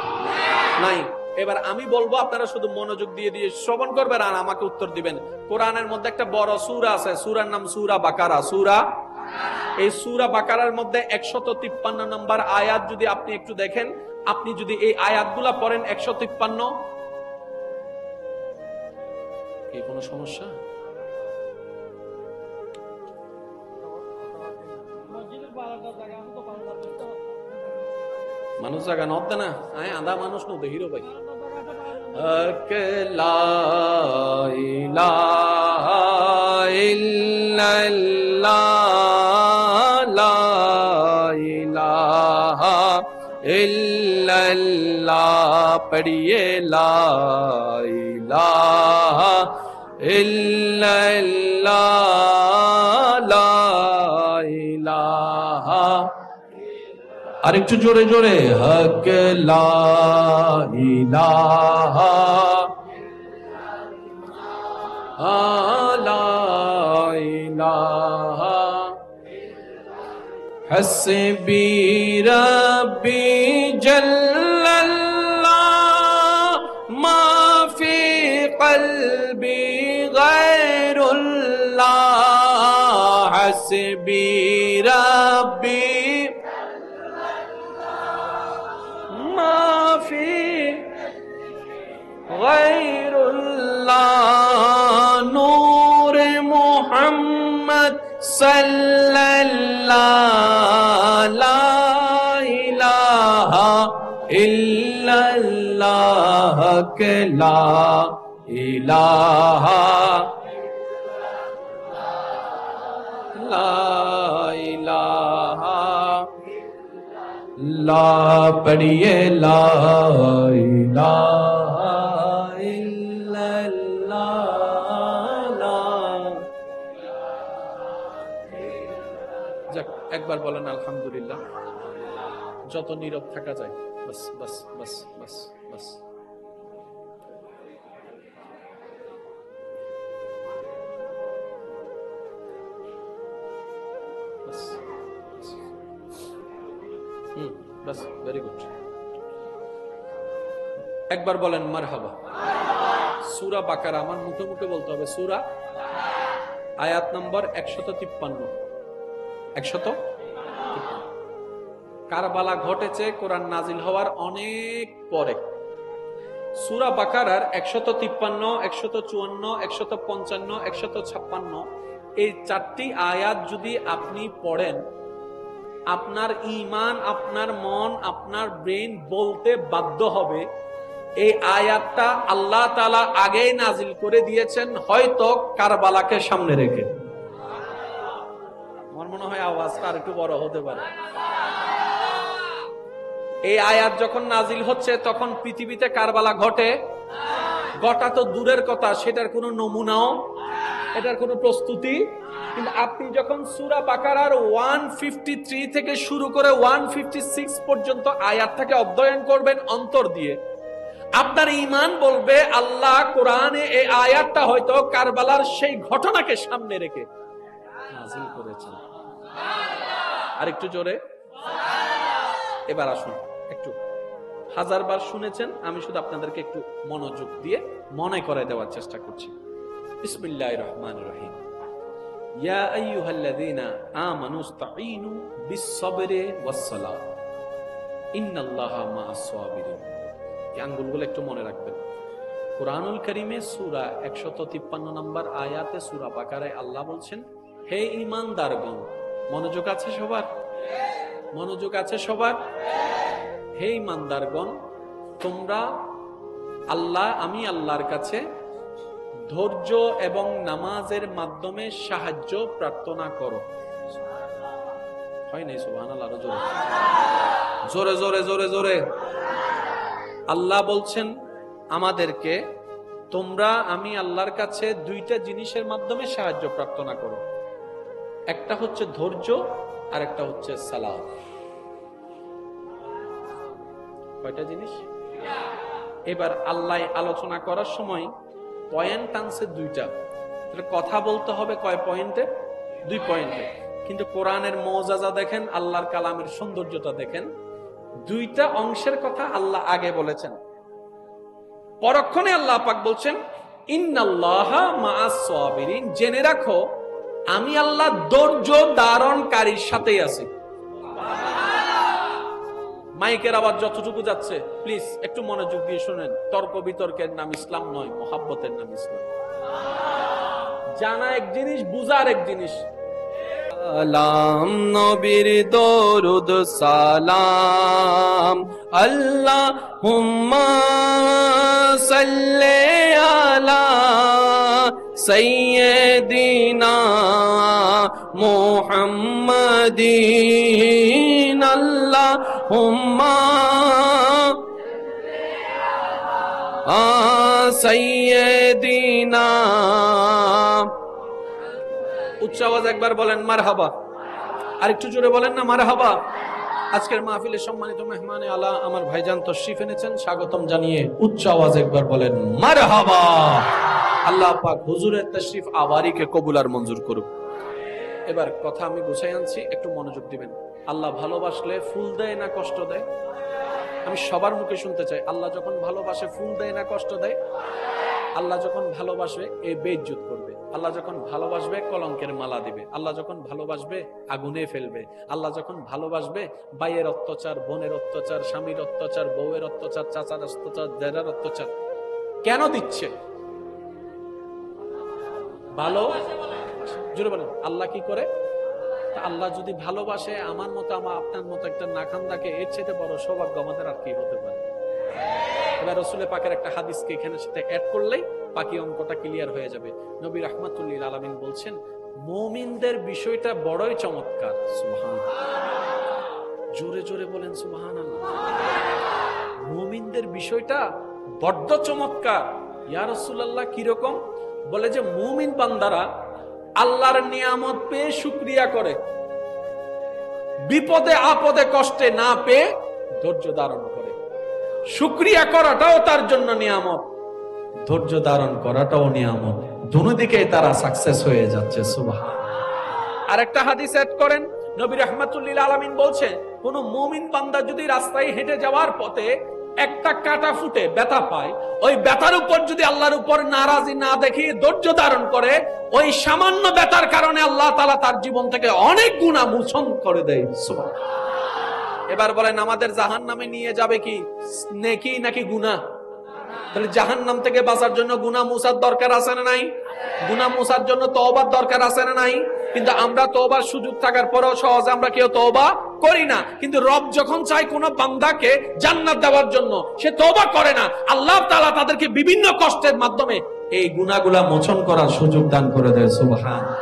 নাই। এবার আমি বলবো, আপনারা শুধু মনোযোগ দিয়ে দিয়ে শ্রবণ করবেন আর আমাকে উত্তর দিবেন। কোরআনের মধ্যে একটা বড় সূরা আছে, সূরার নাম সূরা বাকারা। এই সূরা বাকারার মধ্যে 153 নম্বর আয়াত যদি আপনি একটু দেখেন, আপনি যদি এই আয়াতগুলা পড়েন 153, কি কোনো সমস্যা? মানুষ জায়গা নদ না, আধা মানুষ নদে হিরো ভাই। লা ইলাহা ইল্লাল্লাহ, লা ইলাহা ইল্লাল্লাহ, পড়িয়ে লা ইলাহা ইল্লাল্লাহ, লা ইলাহা। আর একটু জোরে জোরে, হক লা ইলাহা লা ইলাহা, হাসবি রাব্বি জাল্লাল্লাহ, মা ফি কলবি গায়রুল্লাহ, হাসবি রাব্বি গায়রুল্লাহ, নূর মুহাম্মদ সাল্লাল্লাহ, লা ইলাহা ইল্লাল্লাহ, লা ইলাহা লা ইলাহা, লা পড়িয়ে লা ইলাহা ইল্লাল্লাহ। যাক, একবার বলেন আলহামদুলিল্লাহ। যত নীরব থাকা যায়, বাস বাস বাস বাস বাস। বাস, ভেরি গুড। একবার বলেন মারহাবা। সূরা বাকারা, আমার মুখে মুখে বলতে হবে, সূরা আয়াত নম্বর 153। কারবালা ঘটেছে কোরআন নাজিল হওয়ার অনেক পরে। সূরা বাকারার 153, 154, 155, 156 এই 4টি আয়াত যদি আপনি পড়েন, আপনার ঈমান, আপনার মন, আপনার ব্রেন বলতে বাধ্য হবে এই আয়াতটা আল্লাহ তাআলা আগেই নাজিল করে দিয়েছেন, হয়তো কারবালাকে সামনে রেখে। আমার মনে হয় আওয়াজটা আর একটু বড় হতে পারে। এই আয়াত যখন নাজিল হচ্ছে তখন পৃথিবীতে কারবালা ঘটা তো দূরের কথা, সেটার কোনো নমুনাও, এটার কোনো প্রস্তুতি। কিন্তু আপনি যখন সূরা বাকারার 153 থেকে শুরু করে 156 পর্যন্ত আয়াতটাকে অধ্যয়ন করবেন অন্তর দিয়ে, আপনার ঈমান বলবে আল্লাহ কোরআনে এই আয়াতটা হয়তো কারবালার সেই ঘটনাকে সামনে রেখে নাজিল করেছেন। আর একটু জোরে। এবার আসুন, একটু 1000বার শুনেছেন, আমি শুধু আপনাদেরকে একটু মনোযোগ দিয়ে মনে করে দেওয়ার চেষ্টা করছি। বিসমিল্লাহির রহমানির রহিম। ইয়া আইয়ুহাল্লাযীনা আমানুস্তাঈনু বিস-সাবরি ওয়াস-সালাত ইন্নাল্লাহা মা'আস-সাবিরিন। এই আঙ্গুলগুলো একটু মনে রাখবেন। কুরআনুল কারীমে সূরা 153 নম্বর আয়াতে সূরা বাকারায় আল্লাহ বলছেন, হে ঈমানদারগণ, মনোযোগ আছে সবার? মনোযোগ আছে সবার? হে ঈমানদারগণ, তোমরা আমি আল্লাহর কাছে ধৈর্য এবং নামাজের মাধ্যমে সাহায্য প্রার্থনা করো। হয় নাই? সুবহানাল্লাহ। জোরে জোরে জোরে জোরে। আল্লাহ বলছেন আমাদেরকে, তোমরা আমি আল্লাহর কাছে দুইটা জিনিসের মাধ্যমে সাহায্য প্রার্থনা করো, একটা হচ্ছে ধৈর্য আর একটা হচ্ছে সালাত। কয়টা জিনিস? এবার আল্লাহ আলোচনা করার সময় পয়েন্ট আনছে দুইটা। কথা বলতে হবে কয় পয়েন্টে? 2 পয়েন্টে। কিন্তু কোরআনের মওজাজা দেখেন, আল্লাহর কালামের সৌন্দর্যটা দেখেন, দুইটা অংশের কথা আল্লাহ আগে বলেছেন, পরক্ষণে আল্লাহ পাক বলছেন ইন্নাল্লাহা মাআস সাবিরিন, জেনে রাখো আমি আল্লাহ ধৈর্য ধারণকারীর সাথেই আছি। মাইকের আওয়াজ যতটুকু যাচ্ছে প্লিজ একটু মনোযোগ দিয়ে শুনেন। তর্ক বিতর্কের নাম ইসলাম নয়, মহাব্বতের নাম ইসলাম। জানা এক জিনিস, বুঝার এক জিনিস। সালাম নবীর দরুদ সালাম, আল্লাহুম্মা সাল্লি আলা সাইয়্যিদিনা মুহাম্মাদিন, আল্লাহুম্মা সাইয়্যিদিনা। উচ্চ আওয়াজ একবার বলেন মারহাবা, আর একটু জোরে বলেন না মারহাবা। আজকের মাহফিলের সম্মানিত মেহমানে আলা আমার ভাইজান তশরিফ এনেছেন, স্বাগতম জানিয়ে উচ্চ আওয়াজ একবার বলেন মারহাবা। আল্লাহ পাক হুজুরের তশরিফ আবারিকে কবুল আর মঞ্জুর করুক। এবার কথা আমি গুছাই আনছি, একটু মনোযোগ দিবেন। আল্লাহ ভালোবাসলে ফুল দেয় না কষ্ট দেয়? আমি সবার মুখে শুনতে চাই, আল্লাহ যখন ভালোবাসে ফুল দেয় না কষ্ট দেয়? আল্লাহ যখন ভালোবাসবে এ বেইজ্জত করবে, আল্লাহ যখন ভালোবাসবে কলঙ্কের মালা দিবে, আল্লাহ যখন ভালোবাসবে আগুনে ফেলবে, আল্লাহ যখন ভালোবাসবে ভাইয়ের অত্যাচার, বোনের অত্যাচার, স্বামীর অত্যাচার, বউয়ের অত্যাচার, চাচার অত্যাচার, দেরার অত্যাচার কেন দিচ্ছে? ভালো জোরে বলেন আল্লাহ কি করে? আল্লাহ যদি ভালোবাসে আমার মতো আপনার মতো একটা নাখান্দাকে, এর চেয়ে বড় সৌভাগ্য আমাদের আর কি হতে পারে? এবার রাসূল পাকের একটা হাদিসকে এখানে সাথে অ্যাড করলেই বাকি অঙ্কটা ক্লিয়ার হয়ে যাবে। নবী রাহমাতুল্লিল আলামিন বলছেন মুমিনদের বিষয়টা বড়ই চমৎকার। সুবহানাল্লাহ, জোরে জোরে বলেন সুবহানাল্লাহ। মুমিনদের বিষয়টা বড্ড চমৎকার। ইয়া রাসূলুল্লাহ কিরকম? বলে যে মুমিন বান্দারা আল্লাহর নিয়ামত পেয়ে শুকরিয়া করে, বিপদে আপদে কষ্টে না পেয়ে ধৈর্য ধারণ করে। শুকরিয়া করাটাও তার জন্য নিয়ামত, ধৈর্য ধারণ করাটাও নিয়ামত, দুনো দিকে তারা সাকসেস হয়ে যাচ্ছে। সুবহানাল্লাহ। আরেকটা হাদিস এড করেন, নবী রাহমাতুল্লিল আলামিন বলছেন কোন মুমিন বান্দা যদি রাস্তায় হেঁটে যাওয়ার পথে একটা কাঁটা ফুটে ব্যথা পায়, ওই ব্যথার উপর যদি আল্লাহর উপর নারাজি না দেখিয়ে ধৈর্য ধারণ করে, ওই সামান্য ব্যথার কারণে আল্লাহ তাআলা তার জীবন থেকে অনেক গুনাহ মোচন করে দেয়। সুবহানাল্লাহ। এবার বলেন আমাদের জাহান্নামে নিয়ে যাবে কি নেকি নাকি গুনাহ? তাহলে জাহান্নাম থেকে বাঁচার জন্য গুনাহ মুছার দরকার আছে না নাই? গুনাহ মুছার জন্য তওবার দরকার আছে না নাই? কিন্তু আমরা তওবার সুযোগ থাকার পরেও সহজে আমরা কেউ তওবা করি না। কিন্তু রব যখন চায় কোন বান্দাকে জান্নাত দেওয়ার জন্য, সে তওবা করে না। আল্লাহ তাআলা তাদেরকে বিভিন্ন কষ্টের মাধ্যমে এই গুনাহগুলা মোচন করার সুযোগ দান করে দেয়। সুবহানাল্লাহ।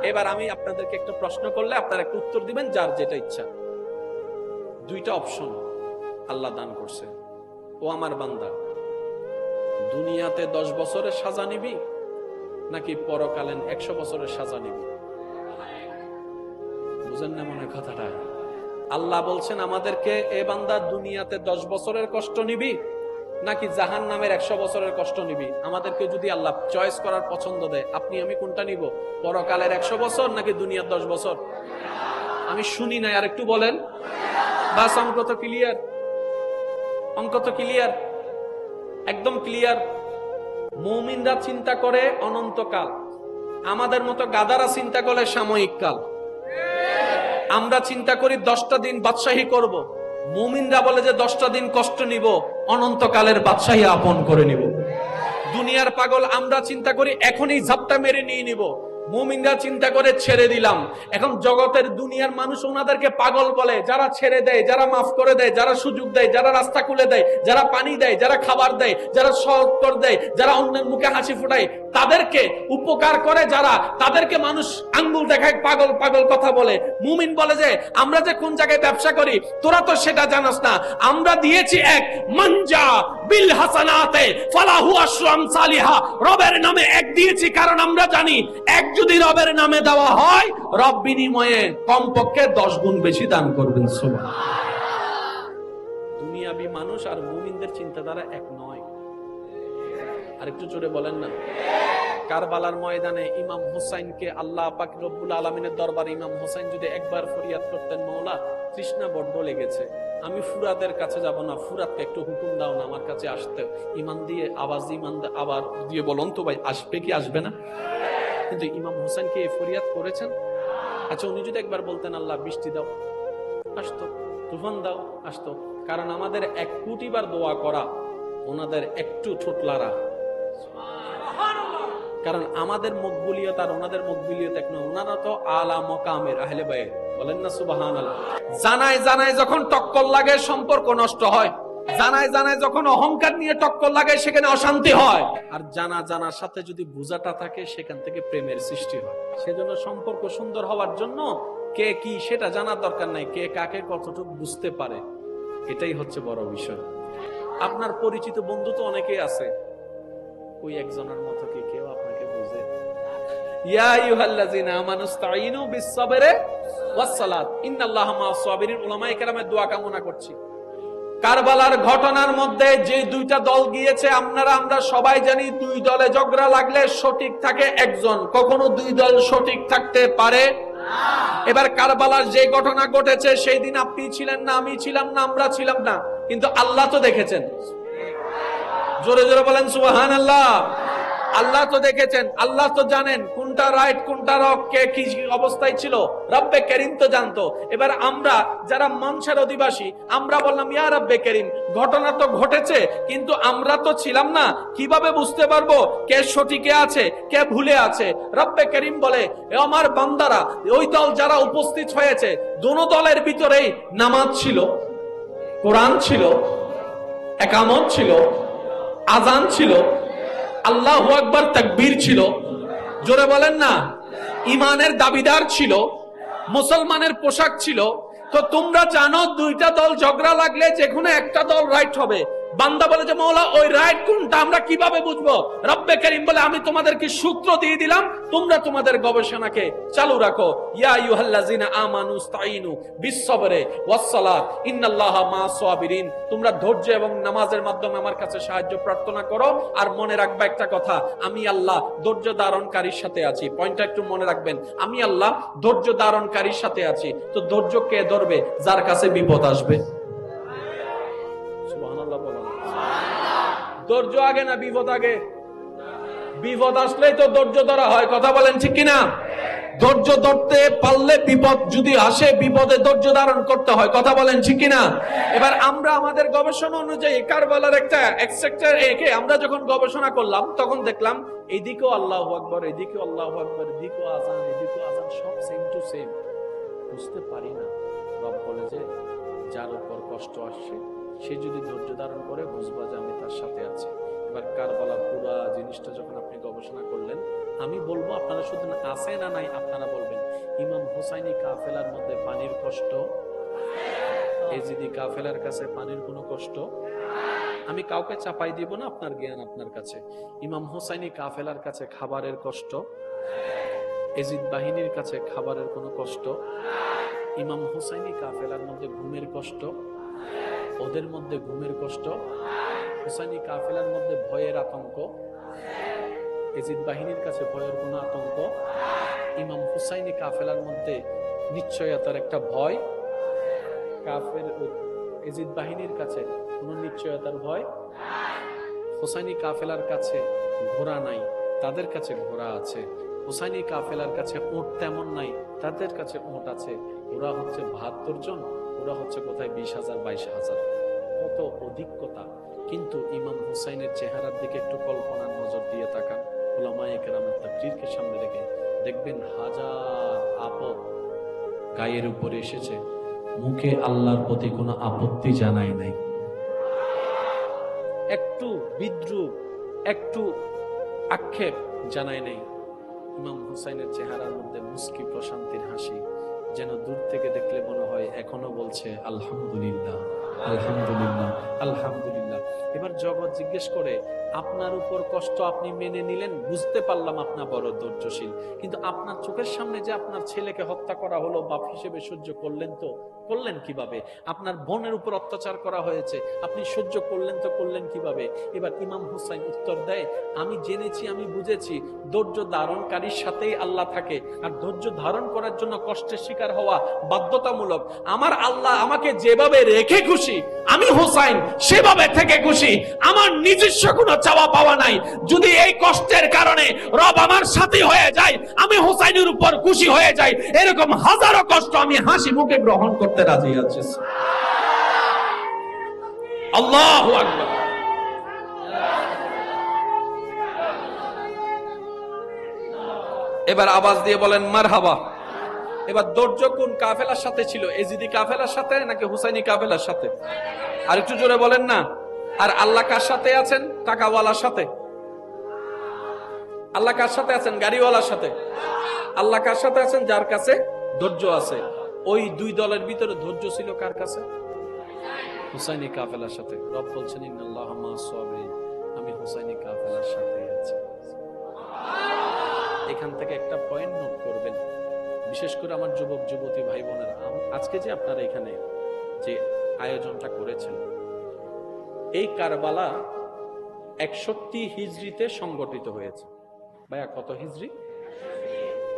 এবার আমি আপনাদেরকে একটা প্রশ্ন করলে আপনারা একটা উত্তর দিবেন যার যেটা ইচ্ছা। দুইটা অপশন আল্লাহ দান করছে। ও আমার বান্দা, দুনিয়াতে 10 বছরের সাজা নিবি নাকি পরকালীন 100 বছরের সাজা নিবি? বুঝেন না মনে কথাটা? আল্লাহ বলছেন আমাদেরকে, এ বান্দা দুনিয়াতে 10 বছরের কষ্ট নিবি নাকি জাহান্নামের 100 বছরের কষ্ট নিবি? আমাদেরকে যদি আল্লাহ চয়েস করার পছন্দ দেয়, আপনি আমি কোনটা নিব? পরকালের 100 বছর নাকি দুনিয়ার 10 বছর? আমি শুনি নাই, আর একটু বলেন। বাস অঙ্ক তো ক্লিয়ার, অঙ্ক তো ক্লিয়ার, একদম ক্লিয়ার। মুমিনরা চিন্তা করে অনন্তকাল, আমাদের মতো গাদারা চিন্তা করে সাময়িক কাল। আমরা চিন্তা করি 10টা দিন বাদশাহী করব, মুমিনরা বলে যে 10টা দিন কষ্ট নিব, অনন্তকালের বাদশাহী আপন করে নিব। দুনিয়ার পাগল আমরা চিন্তা করি এখনই ঝাপটা মেরে নিয়ে নিব, মুমিনরা চিন্তা করে ছেড়ে দিলাম। এখন জগতের দুনিয়ার মানুষ ওনাদেরকে পাগল বলে, যারা ছেড়ে দেয়, যারা মাফ করে দেয়, যারা সুযোগ দেয়, যারা রাস্তা খুলে দেয়, যারা পানি দেয়, যারা খাবার দেয়, যারা সৎকর দেয়, যারা অন্যের মুখে হাসি ফোটায়, তাদেরকে উপকার করে যারা, তাদেরকে মানুষ আঙ্গুল দেখায়, পাগল পাগল কথা বলে। মুমিন বলে যে আমরা যে কোন জায়গায় ব্যবসা করি তোরা তো সেটা জানাস না, আমরা দিয়েছি এক মানজা বিল হাসানাতে ফালাহু আশরু আমসালিহা, রবের নামে এক দিয়েছি কারণ আমরা জানি এক যদি রবের নামে দেওয়া হয় রব বিনিময়ে কমপক্ষে 10 গুণ বেশি দান করবেন। সুবহানাল্লাহ। দুনিয়াবি মানুষ আর মুমিনদের চিন্তাধারা এক নয়। আর একটু জোরে বলেন না। কারবালার ময়দানে ইমাম হোসাইনকে আল্লাহ পাক রব্বুল আলামিনের দরবারে ইমাম হোসাইন যদি একবার ফরিয়াদ করতেন, মওলা তৃষ্ণা বড্ড লেগেছে, আমি ফুরাতের কাছে যাব না, ফুরাতকে একটু হুকুম দাও না আমার কাছে আসতে, ইমান দিয়ে আওয়াজ আবার দিয়ে বলুন তো ভাই আসবে কি আসবে না? কিন্তু ইমাম হোসাইন কি এই ফরিয়াদ করেছেন? আচ্ছা উনি যদি একবার বলতেন আল্লাহ বৃষ্টি দাও, আসতো, তুফান দাও, আসতো। কারণ আমাদের 1 কোটি বার দোয়া করা ওনাদের একটু ছোটলারা, কারণ আমাদের মকবুলিয়ত আর ওনাদের মকবুলিয়ত এক নয়। ওনারা তো আলা মকামের আহলে বাইত, বলেন না সুবহানাল্লাহ। জানায় জানায় যখন টক্কর লাগে সম্পর্ক নষ্ট হয়, জানায় জানায় যখন অহংকার নিয়ে টক্কর লাগে সেখানে অশান্তি হয়, আর জানা জানার সাথে যদি বুঝাটা থাকে সেখান থেকে প্রেমের সৃষ্টি হয়। সেজন্য সম্পর্ক সুন্দর হওয়ার জন্য কে কি সেটা জানার দরকার নাই, কে কাকে কতটুকু বুঝতে পারে এটাই হচ্ছে বড় বিষয়। আপনার পরিচিত বন্ধু তো অনেকেই আছে, ওই একজনের মতো কি কেউ আপনাকে বুঝে? ইয়া আইয়ুহাল্লাযিনা আমানুস্তাঈনু বিস-সাবরি ওয়াস-সালাত ইন্নাল্লাহা মা'আস সাবিরিন। উলামায়ে কেরামের দোয়া কামনা করছি। কারবালার ঘটনার মধ্যে যে 2টা দল গিয়েছে, আমরা সবাই জানি 2 দলে ঝগড়া লাগলে সঠিক থাকে একজন, কখনো 2 দল সঠিক থাকতে পারে না। এবার কারবালার যে ঘটনা ঘটেছে সেই দিন আপনি ছিলেন না, আমি ছিলাম না, আমরা ছিলাম না, কিন্তু আল্লাহ তো দেখেছেন। জোরে জোরে বলেন সুবহানাল্লাহ। আল্লাহ তো দেখেছেন, আল্লাহ তো জানেন কোনটা রাইট কোনটা রং, কে কি অবস্থায় ছিল, রব্বে করিম তো জানতো। এবার আমরা যারা মঞ্চের অধিবাসী আমরা বললাম ইয়া রব্বে করিম, ঘটনা তো ঘটেছে কিন্তু আমরা তো ছিলাম না, কিভাবে বুঝতে পারবো কে সঠিকে আছে কে ভুলে আছে? রব্বে করিম বলে আমার বান্দারা, ওই দল যারা উপস্থিত হয়েছে দোনো দলের ভিতরেই নামাজ ছিল, কোরআন ছিল, একামত ছিল, আজান ছিল, আল্লাহু আকবার তাকবীর ছিল, জোরে বলেন না, ইমানের দাবিদার ছিল, মুসলমানের পোশাক ছিল। তো তোমরা জানো 2টা দল ঝগড়া লাগলে যেকোনো একটা দল রাইট হবে। বান্দা বলে যে মওলা ওই রাইট কোনটা আমরা কিভাবে বুঝবো? রব্বে করিম বলে আমি তোমাদেরকে সূত্র দিয়ে দিলাম, তোমরা তোমাদের গবেষণাকে চালু রাখো। ইয়া আইয়ুহাল্লাযিনা আমানুস্তাঈনু বিস-সাবরি ওয়াস-সালাত ইন্নাল্লাহা মা'আস সাবিরিন। তোমরা ধৈর্য এবং নামাজের মাধ্যমে আমার কাছে সাহায্য প্রার্থনা করো। আর মনে রাখবা একটা কথা, আমি আল্লাহ ধৈর্য ধারণকারীর সাথে আছি। পয়েন্টটা একটু মনে রাখবেন, আমি আল্লাহ ধৈর্য ধারণকারীর সাথে আছি। তো ধৈর্য কে ধরবে? যার কাছে বিপদ আসবে। সুবহানাল্লাহ বলেন। ধৈর্য আগে না বিপদ আগে? বিপদ আসলেই তো ধৈর্য ধরা হয়, কথা বলেন ঠিক কিনা? ধৈর্য ধরতে পারলে বিপদ যদি আসে, বিপদে ধৈর্য ধারণ করতে হয়, কথা বলেন ঠিক কিনা? এবার আমরা আমাদের গবেষণা অনুযায়ী কারবালার একটা এক্সট্রাকচার একে আমরা যখন গবেষণা করলাম তখন দেখলাম এইদিকেও আল্লাহু আকবার, এদিকেও আল্লাহু আকবার, এদিকেও আজান, এদিকেও আজান, সব সেম টু সেম। বুঝতে পারি না। রব বলে যে যার উপর কষ্ট আসছে সে যদি ধৈর্য ধারণ করে বুঝবা যে আমি তার সাথে আছি। এবার কারবালার পুরা জিনিসটা যখন আপনি গবেষণা করলেন, আমি বলবো আপনারা শুধু আছে না নাই আপনারা বলবেন। ইমাম হুসাইনি কাফেলার মধ্যে পানির কষ্ট, এজিদি কাফেলার কাছে পানির কোনো কষ্ট, আমি কাউকে চাপাই দিব না, আপনার জ্ঞান আপনার কাছে। ইমাম হুসাইনি কাফেলার কাছে খাবারের কষ্ট, এজিদ বাহিনীর কাছে খাবারের কোনো কষ্ট, ইমাম হুসাইনি কাফেলার মধ্যে ঘুমের কষ্ট, ওদের মধ্যে ঘুমের কষ্ট, হুসাইনি কাফেলার মধ্যে ভয়ের আতঙ্ক, এজিদ বাহিনীর কাছে ভয়ের কোনো আতঙ্ক, ইমাম হুসাইনি কাফেলার মধ্যে নিশ্চয়তার একটা ভয়, কাফের এজিদ বাহিনীর কাছে কোনো নিশ্চয়তার ভয়। হুসাইনি কাফেলার কাছে ঘোড়া নাই, তাদের কাছে ঘোড়া আছে। হুসাইনি কাফেলার কাছে উট তেমন নাই, তাদের কাছে উট আছে। ওরা হচ্ছে 72 জন, ওরা হচ্ছে কোথায় 20,000 22,000, কত অধিকতা। কিন্তু ইমাম হুসাইনের চেহারার দিকে একটু কল্পনার নজর দিয়ে তাকান, উলামায়ে কেরামের তাকরীরকে সামনে রেখে দেখবেন হাজার আপদ গায়ের উপরে এসেছে, মুখে আল্লাহর প্রতি কোনো আপত্তি জানায় নাই। একটু বিদ্রুপ, একটু আক্ষেপ জানায় নেই। ইমাম হুসাইনের চেহারার মধ্যে মুস্কি প্রশান্তির হাসি, যেন দূর থেকে দেখলে মনে হয় এখনো বলছে আলহামদুলিল্লাহ, আলহামদুলিল্লাহ, আলহামদুলিল্লাহ। এবার জগৎ জিজ্ঞেস করে, আপনার উপর কষ্ট আপনি মেনে নিলেন, বুঝতে পারলাম আপনার বড় ধৈর্যশীল, কিন্তু আপনার চোখের সামনে যে আপনার ছেলেকে হত্যা করা হলো, বাপ হিসেবে সহ্য করলেন তো করলেন কিভাবে? আপনার বোনের উপর অত্যাচার করা হয়েছে, আপনি সহ্য করলেন তো করলেন কিভাবে? এবার ইমাম হুসাইন উত্তর দেয়, আমি জেনেছি, আমি বুঝেছি, ধৈর্য ধারণকারীর সাথেই আল্লাহ থাকে, আর ধৈর্য ধারণ করার জন্য কষ্টের শিকার হওয়া বাধ্যতামূলক। আমার আল্লাহ আমাকে যেভাবে রেখে খুশি, আমি হুসাইন সেভাবে থেকে খুশি। আমার নিজস্ব কোনো চাওয়া পাওয়া নাই। যদি এই কষ্টের কারণে রব আমার সাথী হয়ে যায়, আমি হুসাইনের উপর খুশি হয়ে যাই। এরকম হাজারো কষ্ট আমি হাসি মুখে গ্রহণ করতে রাজি আছি। আল্লাহু আকবার। এবার আওয়াজ দিয়ে বলেন মারহাবা। এবার ধৈর্য কোন কাফেলার সাথে ছিল? এজিদি কাফেলার সাথে নাকি হুসাইনি কাফেলার সাথে? আর একটু জোরে বলেন না। আর আল্লাহ কার সাথে আছেন? টাকাওয়ালার সাথে। আল্লাহ কার সাথে আছেন? গাড়িওয়ালার সাথে। আল্লাহ কার সাথে আছেন? যার কাছে ধৈর্য আছে। ওই দুই দলের ভিতরে ধৈর্য ছিল কার কাছে? হুসাইনি কাফেলার সাথে। রব বলছেন ইন্নাল্লাহা মা'আস সাবিরিন, আমি হুসাইনি কাফেলার সাথে আছি। এখান থেকে একটা পয়েন্ট নোট করবেন, বিশেষ করে আমার যুবক যুবতী ভাই বোনেরা, আজকে যে আপনারা এখানে যে আয়োজনটা করেছেন, এই কারবালা 61 হিজরিতে সংগঠিত হয়েছে। ভাইয়া কত হিজরি?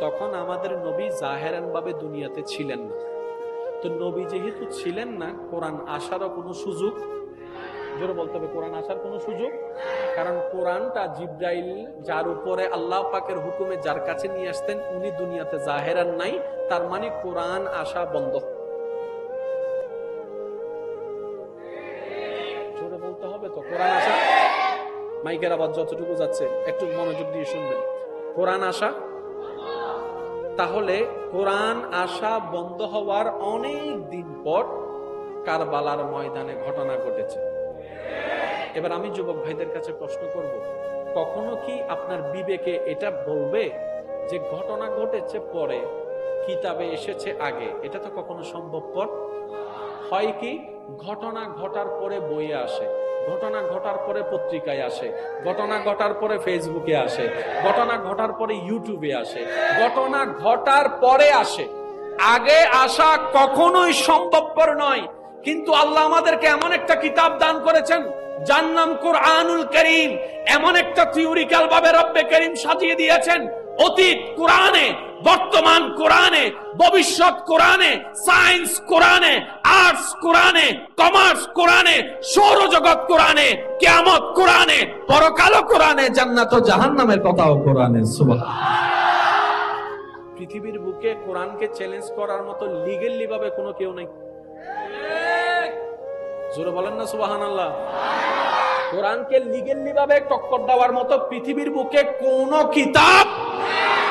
তখন আমাদের নবী জাহেরান ভাবে দুনিয়াতে ছিলেন না। তো নবী যেহেতু ছিলেন না, কোরআন আসারও কোনো সুযোগ, জোরে বলতে হবে, কোরআন আসার কোনো সুযোগ, কারণ কোরআনটা জিব্রাইল যার উপরে আল্লাহ পাকের হুকুমে যার কাছে নিয়ে আসতেন, উনি দুনিয়াতে জাহেরান নাই, তার মানে কোরআন আসা বন্ধ। জোরে বলতে হবে তো, কোরআন আসা, মাইকের আওয়াজ যতটুকু যাচ্ছে একটু মনোযোগ দিয়ে শুনবেন, কোরআন আসা। তাহলে কোরআন আসা বন্ধ হওয়ার অনেক দিন পর কারবালার ময়দানে ঘটনা ঘটেছে। এবার আমি যুবক ভাইদের কাছে প্রশ্ন করব, কখনো কি আপনার বিবেকে এটা বলবে যে ঘটনা ঘটেছে পরে, কিতাবে এসেছে আগে? এটা তো কখনো সম্ভবপর হয় কি? ঘটনা ঘটার পরে বইয়ে আসে, ঘটনা ঘটার পরে পত্রিকায় আসে, ঘটনা ঘটার পরে ফেসবুকে আসে, ঘটনা ঘটার পরে ইউটিউবে আসে, ঘটনা ঘটার পরে আসে। আগে আসা কখনোই সম্ভবপর নয়। কিন্তু আল্লাহ আমাদেরকে এমন একটা কিতাব দান করেছেন, যার নাম কুরআনুল কারীম। এমন একটা থিওরিক্যাল ভাবে রব্বে কারীম সাজিয়ে দিয়েছেন, অতীত কোরআনে, বর্তমান কোরআনে, ভবিষ্যৎ কোরআনে, সায়েন্স কোরআনে, আর্টস কোরআনে, কমার্স কোরআনে, সৌরজগৎ কোরআনে, কিয়ামত কোরআনে, পরকাল কোরআনে, জান্নাত ও জাহান্নামের কথাও কোরআনে। সুবহানাল্লাহ। পৃথিবীর বুকে কোরআনকে চ্যালেঞ্জ করার মতো লিগ্যালি ভাবে কোনো কেউ নাই। জোরে বলেন না সুবহানাল্লাহ। কোরআনকে লিগ্যালি ভাবে টক্কর দেওয়ার মতো পৃথিবীর বুকে কোনো কিতাব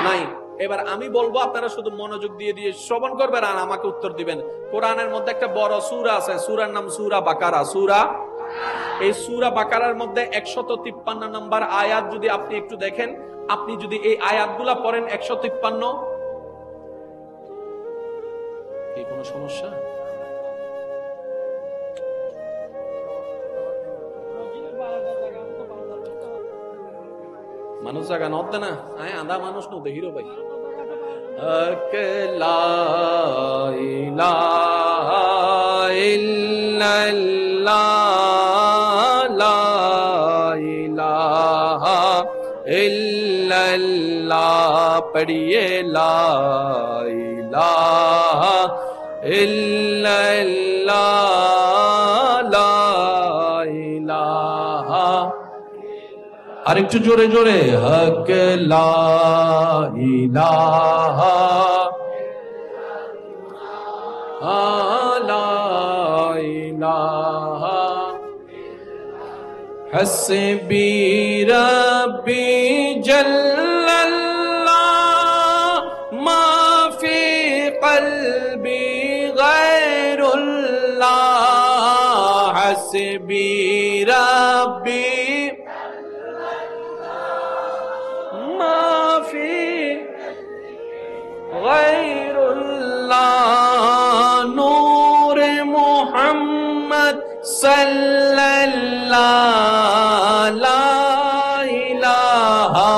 নাই। এবার আমি বলবো, আপনারা শুধু মনোযোগ দিয়ে দিয়ে শ্রবণ করবেন আর আমাকে উত্তর দিবেন। কোরআনের মধ্যে একটা বড় সূরা আছে, সূরার নাম সূরা বাকারা। সূরা, এই সূরা বাকারার মধ্যে 153 নম্বর আয়াত যদি আপনি একটু দেখেন, আপনি যদি এই আয়াতগুলা পড়েন 153, কি কোনো সমস্যা? মানুষ জায়গা নদ না, আধা মানুষ নদে হিরো ভাই। লা ইলাহা ইল্লাল্লাহ, লা ইলাহা ইল্লাল্লাহ, পড়িয়ে লা ইলাহা ইল্লাল্লাহ, লা ইলাহা। আরেকটু জোরে জোরে, হক লা ইলাহা লা ইলাহা, হাসবি রাব্বি জাল্লাল্লাহ, মা ফি কলবি গায়রুল্লাহ, হাসবি রাব্বি লা ইলাহা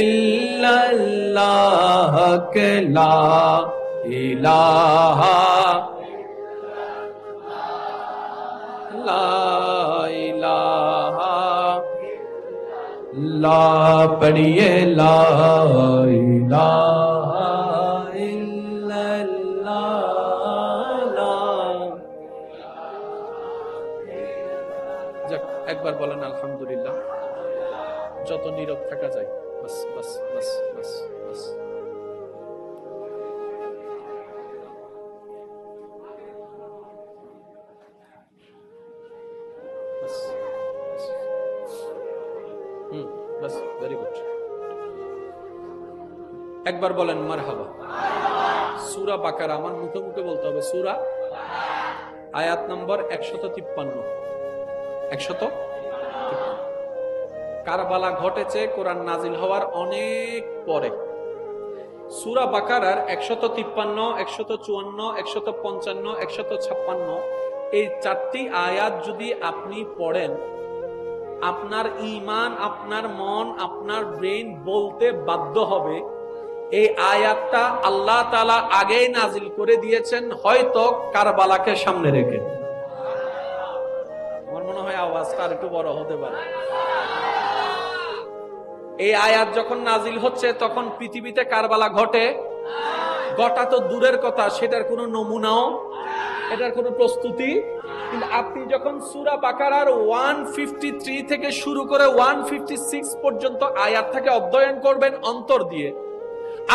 ইল্লাল্লাহ লা ইলাহা লা ইলাহা লা পড়িয়ে লা ইলাহা ইল্লাল্লাহ। যাক, একবার বলেন আলহামদুলিল্লাহ। যত নীরব থাকা যায়, বাস বাস বাস বাস বাস। বাস, ভেরি গুড। একবার বলেন মারহাবা। সূরা বাকারা, আমার মুখে মুখে বলতে হবে, সূরা আয়াত নম্বর 153। 153। কারবালা ঘটেছে কোরআন নাজিল হওয়ার অনেক পরে। সূরা বাকারার 153, 154, 155, 156 এই 4টি আয়াত যদি আপনি পড়েন, আপনার ঈমান, আপনার মন, আপনার ব্রেন বলতে বাধ্য হবে এই আয়াতটা আল্লাহ তাআলা আগেই নাজিল করে দিয়েছেন, হয়তো কারবালাকে সামনে রেখে। আমার মনে হয় আওয়াজটা আর একটু বড় হতে পারে। এই আয়াত যখন নাজিল হচ্ছে তখন পৃথিবীতে কারবালা ঘটে? ঘটা তো দূরের কথা, সেটার কোনো নমুনাও, এটার কোনো প্রস্তুতি। কিন্তু আপনি যখন সূরা বাকারার 153 থেকে শুরু করে 156 পর্যন্ত আয়াতটাকে অধ্যয়ন করবেন অন্তর দিয়ে,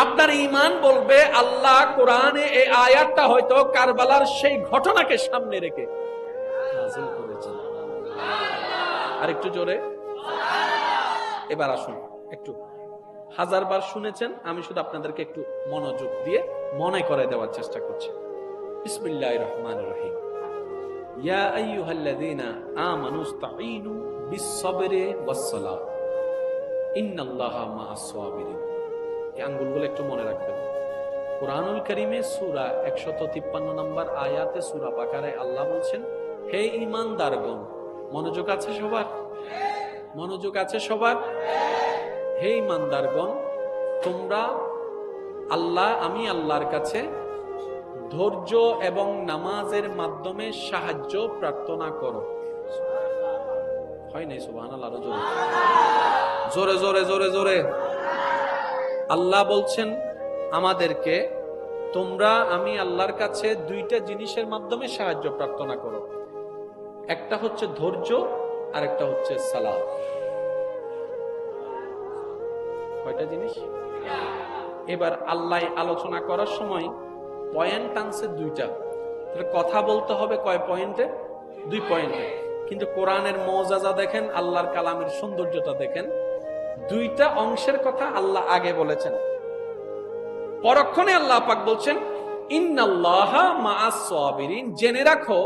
আপনার ঈমান বলবে আল্লাহ কোরআনে এই আয়াতটা হয়তো কারবালার সেই ঘটনাকে সামনে রেখে নাজিল করেছেন। আর একটু জোরে। এবার আসুন, একটু 1000বার শুনেছেন, আমি শুধু আপনাদেরকে একটু মনোযোগ দিয়ে মনে করে দেওয়ার চেষ্টা করছি। বিসমিল্লাহির রহমানির রহিম। ইয়া আইয়ুহাল্লাযীনা আমানু ইসতাঈনু বিস-সাবরি ওয়াস-সালাহ ইন্নাল্লাহা মা'আস সাবিরিন। এই আঙ্গুলগুলো একটু মনে রাখবেন। কুরআনুল কারীমে সূরা 153 নম্বর আয়াতে সূরা বাকারায় আল্লাহ বলছেন, হে ঈমানদারগণ, মনোযোগ আছে সবার? মনোযোগ আছে সবার? হে ঈমানদারগণ, তোমরা আমি আল্লাহর কাছে ধৈর্য এবং নামাজের মাধ্যমে সাহায্য প্রার্থনা করো। হয় নাই? সুবহানাল্লাহ। আরো জোরে জোরে জোরে জোরে জোরে। আল্লাহ বলছেন আমাদেরকে, আমি আল্লাহর কাছে দুইটা জিনিসের মাধ্যমে সাহায্য প্রার্থনা করো। একটা হচ্ছে ধৈর্য, আর একটা হচ্ছে সালাত। কয়টা জিনিস? এবার আল্লাহ আলোচনা করার সময় পয়েন্ট আনছে দুইটা। কথা বলতে হবে কয় পয়েন্টে? 2 পয়েন্টে। কিন্তু কোরআনের মুআজিজা দেখেন, আল্লাহর কালামের সৌন্দর্যতা দেখেন, 2টা অংশের কথা আল্লাহ আগে বলেছেন। পরক্ষণে আল্লাহ পাক বলছেন ইন্নাল্লাহা মা'আস সাবিরিন, জেনে রাখো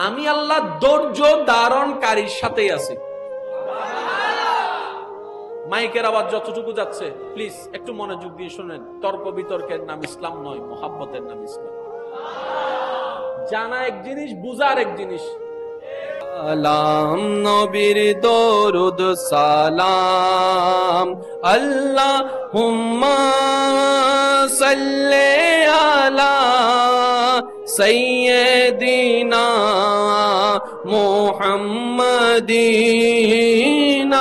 আমি আল্লাহ ধৈর্য ধারণকারীর সাথেই আছি। মাইকের আওয়াজ যতটুকু যাচ্ছে প্লিজ একটু মনোযোগ দিয়ে শুনেন। তর্ক বিতর্কের নাম ইসলাম নয়, মুহাব্বতের নাম ইসলাম। জানা এক জিনিস, বুঝা আরেক জিনিস। সালাম নবীর দরুদ সালাম, আল্লাহুম্মা সাল্লি আলা সাইয়্যিদিনা মুহাম্মাদিন,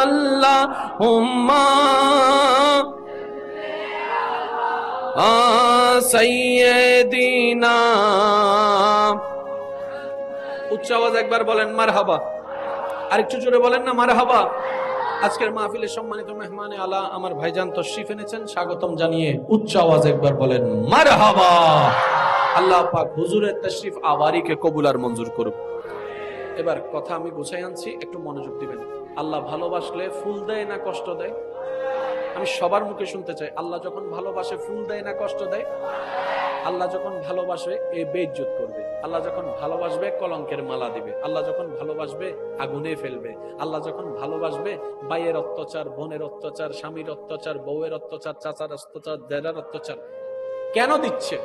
আল্লাহুম্মা সাইয়্যিদিনা। উচ্চ আওয়াজ একবার বলেন মারহাবা। আর একটু জোরে বলেন না মারহাবা। আজকের মাহফিলে সম্মানিত মেহমানে আলা আমার ভাইজান তশরিফ এনেছেন, স্বাগতম জানিয়ে উচ্চ আওয়াজ একবার বলেন মারহাবা। আল্লাহ পাক হুজুরের তশরিফ আওয়ারিকে কবুল আর মঞ্জুর করুক। এবার কথা আমি গুছাই আনছি, একটু মনোযোগ দিবেন। আল্লাহ ভালোবাসলে ফুল দেয় না কষ্ট দেয়? আমি সবার মুখে শুনতে চাই, আল্লাহ যখন ভালোবাসে ফুল দেয় না কষ্ট দেয়? আল্লাহ যখন ভালোবাসবে এ বেইজ্জত করবে, আল্লাহ যখন ভালোবাসবে কলঙ্কের মালা দিবে, আল্লাহ যখন ভালোবাসবে আগুনে ফেলবে, আল্লাহ যখন ভালোবাসবে ভাইয়ের অত্যাচার, বোনের অত্যাচার, স্বামীর অত্যাচার, বউয়ের অত্যাচার, চাচার অত্যাচার, দেদার অত্যাচার কেন দিচ্ছে?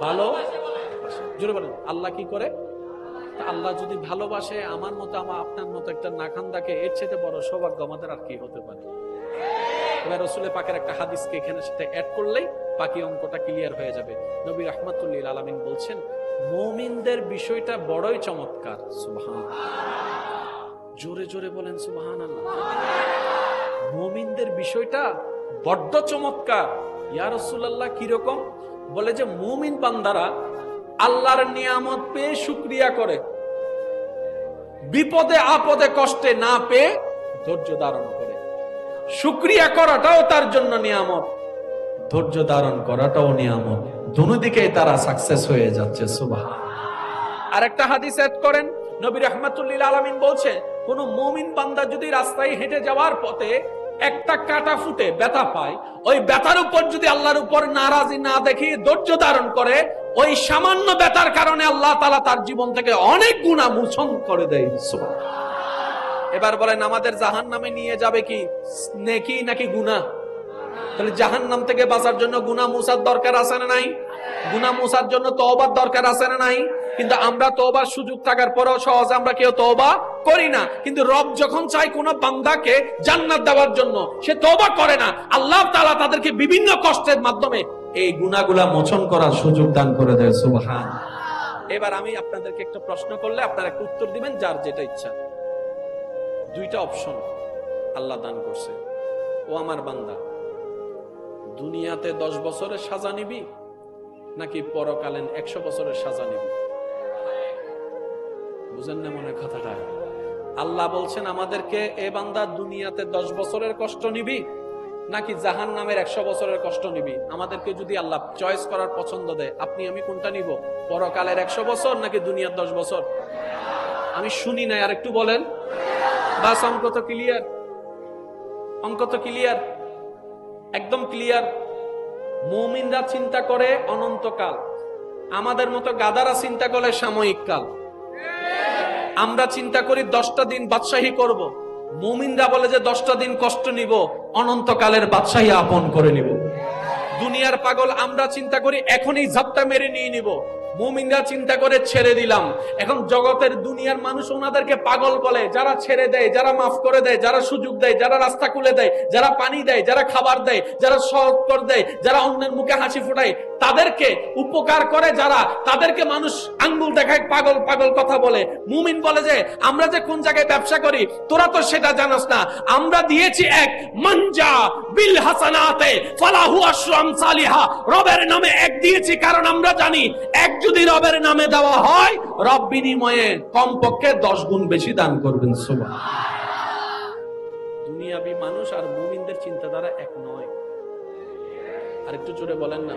ভালো জোরে বলেন। আল্লাহ কি করে? আল্লাহ যদি ভালোবাসে আমার মতো আপনার মতো একটা নাখান্দাকে, এর চেয়ে বড় সৌভাগ্য আমাদের আর কি হতে পারে। এবার রাসূলের পাকের একটা হাদিসকে এখানে সাথে অ্যাড করলেই বাকি অঙ্কটা ক্লিয়ার হয়ে যাবে। নবী রাহমাতুল্লিল আলামিন বলছেন, মুমিনদের বিষয়টা বড়ই চমৎকার। সুবহানাল্লাহ, জোরে জোরে বলেন সুবহানাল্লাহ। মুমিনদের বিষয়টা বড্ড চমৎকার। ইয়া রাসূলুল্লাহ, কিরকম? বলে যে মুমিন বান্দারা আল্লাহর নিয়ামত পেয়ে শুকরিয়া করে, বিপদে আপদে কষ্টে না পেয়ে ধৈর্য ধারণ করে। শুকরিয়া করাটাও তার জন্য নিয়ামত, ধৈর্য ধারণ করাটাও নিয়ামত। দুনো দিকেই তারা সাকসেস হয়ে যাচ্ছে। সুবহানাল্লাহ। আর একটা হাদিস এড করেন, নবী রাহমাতুল্লিল আলামিন বলছে, কোন মুমিন বান্দা যদি রাস্তায় হেঁটে যাওয়ার পথে একটা কাটা ফুটে ব্যথা পায়, ওই ব্যথার উপর যদি আল্লাহর উপর নারাজি না দেখিয়ে ধৈর্য ধারণ করে, ওই সামান্য ব্যথার কারণে আল্লাহ তাআলা তার জীবন থেকে অনেক গুনাহ মোচন করে দেয়। সুবহানাল্লাহ। এবার বলেন, আমাদের জাহান্নামে নিয়ে যাবে কি নেকি নাকি গুনাহ? তাহলে জাহান্নাম থেকে বাঁচার জন্য গুনাহ মুছার দরকার আছে না নাই? গুনাহ মুছার জন্য তওবার দরকার আছে না নাই? কিন্তু আমরা তওবার সুযোগ থাকার পরেও সহজে আমরা কেউ তওবা করি না। কিন্তু রব যখন চায় কোন বান্দাকে জান্নাত দেওয়ার জন্য, সে তওবা করে না। আল্লাহ তাআলা তাদেরকে বিভিন্ন কষ্টের মাধ্যমে এই গুনাহগুলা মোচন করার সুযোগ দান করে দেয়। সুবহানাল্লাহ। এবার আমি আপনাদেরকে একটা প্রশ্ন করলে আপনারা একটা উত্তর দিবেন, যার যেটা ইচ্ছা। দুইটা অপশন আল্লাহ দান করছে। ও আমার বান্দা, দুনিয়াতে 10 বছরের সাজা নিবি নাকি পরকালীন 100 বছরের সাজা নিবি? বুঝেন না মনে কথাটা? আল্লাহ বলছেন আমাদেরকে, এ বান্দা দুনিয়াতে 10 বছরের কষ্ট নিবি নাকি জাহান্নামের 100 বছরের কষ্ট নিবি? আমাদেরকে যদি আল্লাহ চয়েস করার পছন্দ দেয়, আপনি আমি কোনটা নিব? পরকালের 100 বছর নাকি দুনিয়ার 10 বছর? আমি শুনি নাই, আর একটু বলেন। বাস, অঙ্ক তো ক্লিয়ার, অঙ্ক তো ক্লিয়ার, একদম ক্লিয়ার। মুমিনরা চিন্তা করে অনন্তকাল, আমাদের মতো গাদারা চিন্তা করে সাময়িক কাল। আমরা চিন্তা করি 10টা দিন বাদশাহী করব, মুমিনরা বলে যে 10টা দিন কষ্ট নিব, অনন্তকালের বাদশাহী আপন করে নিব। দুনিয়ার পাগল আমরা চিন্তা করি এখনই ঝাপটা মেরে নিয়ে নিব, মুমিনরা চিন্তা করে ছেড়ে দিলাম। এখন জগতের দুনিয়ার মানুষ ওনাদেরকে পাগল বলে, যারা ছেড়ে দেয়, যারা মাফ করে দেয়, যারা সুযোগ দেয়, যারা রাস্তা খুলে দেয়, যারা পানি দেয়, যারা খাবার দেয়, যারা সহজ করে দেয়, যারা অন্যের মুখে হাসি ফোটায়, তাদেরকে উপকার করে যারা, তাদেরকে মানুষ আঙ্গুল দেখায়, পাগল পাগল কথা বলে। মুমিন বলে যে আমরা যে কোন জায়গায় ব্যবসা করি তোরা তো সেটা জানাস না, আমরা দিয়েছি এক মানজা বিল হাসানাতে ফালাহু আশরু আমসালিহা, রবের নামে এক দিয়েছি, কারণ আমরা জানি এক যদি রবের নামে দেওয়া হয়, রব বিনিময়ে কমপক্ষে 10 গুণ বেশি দান করবেন। সুবহানাল্লাহ। দুনিয়াবি মানুষ আর মুমিনদের চিন্তাধারা এক নয়। আর একটু জোরে বলেন না।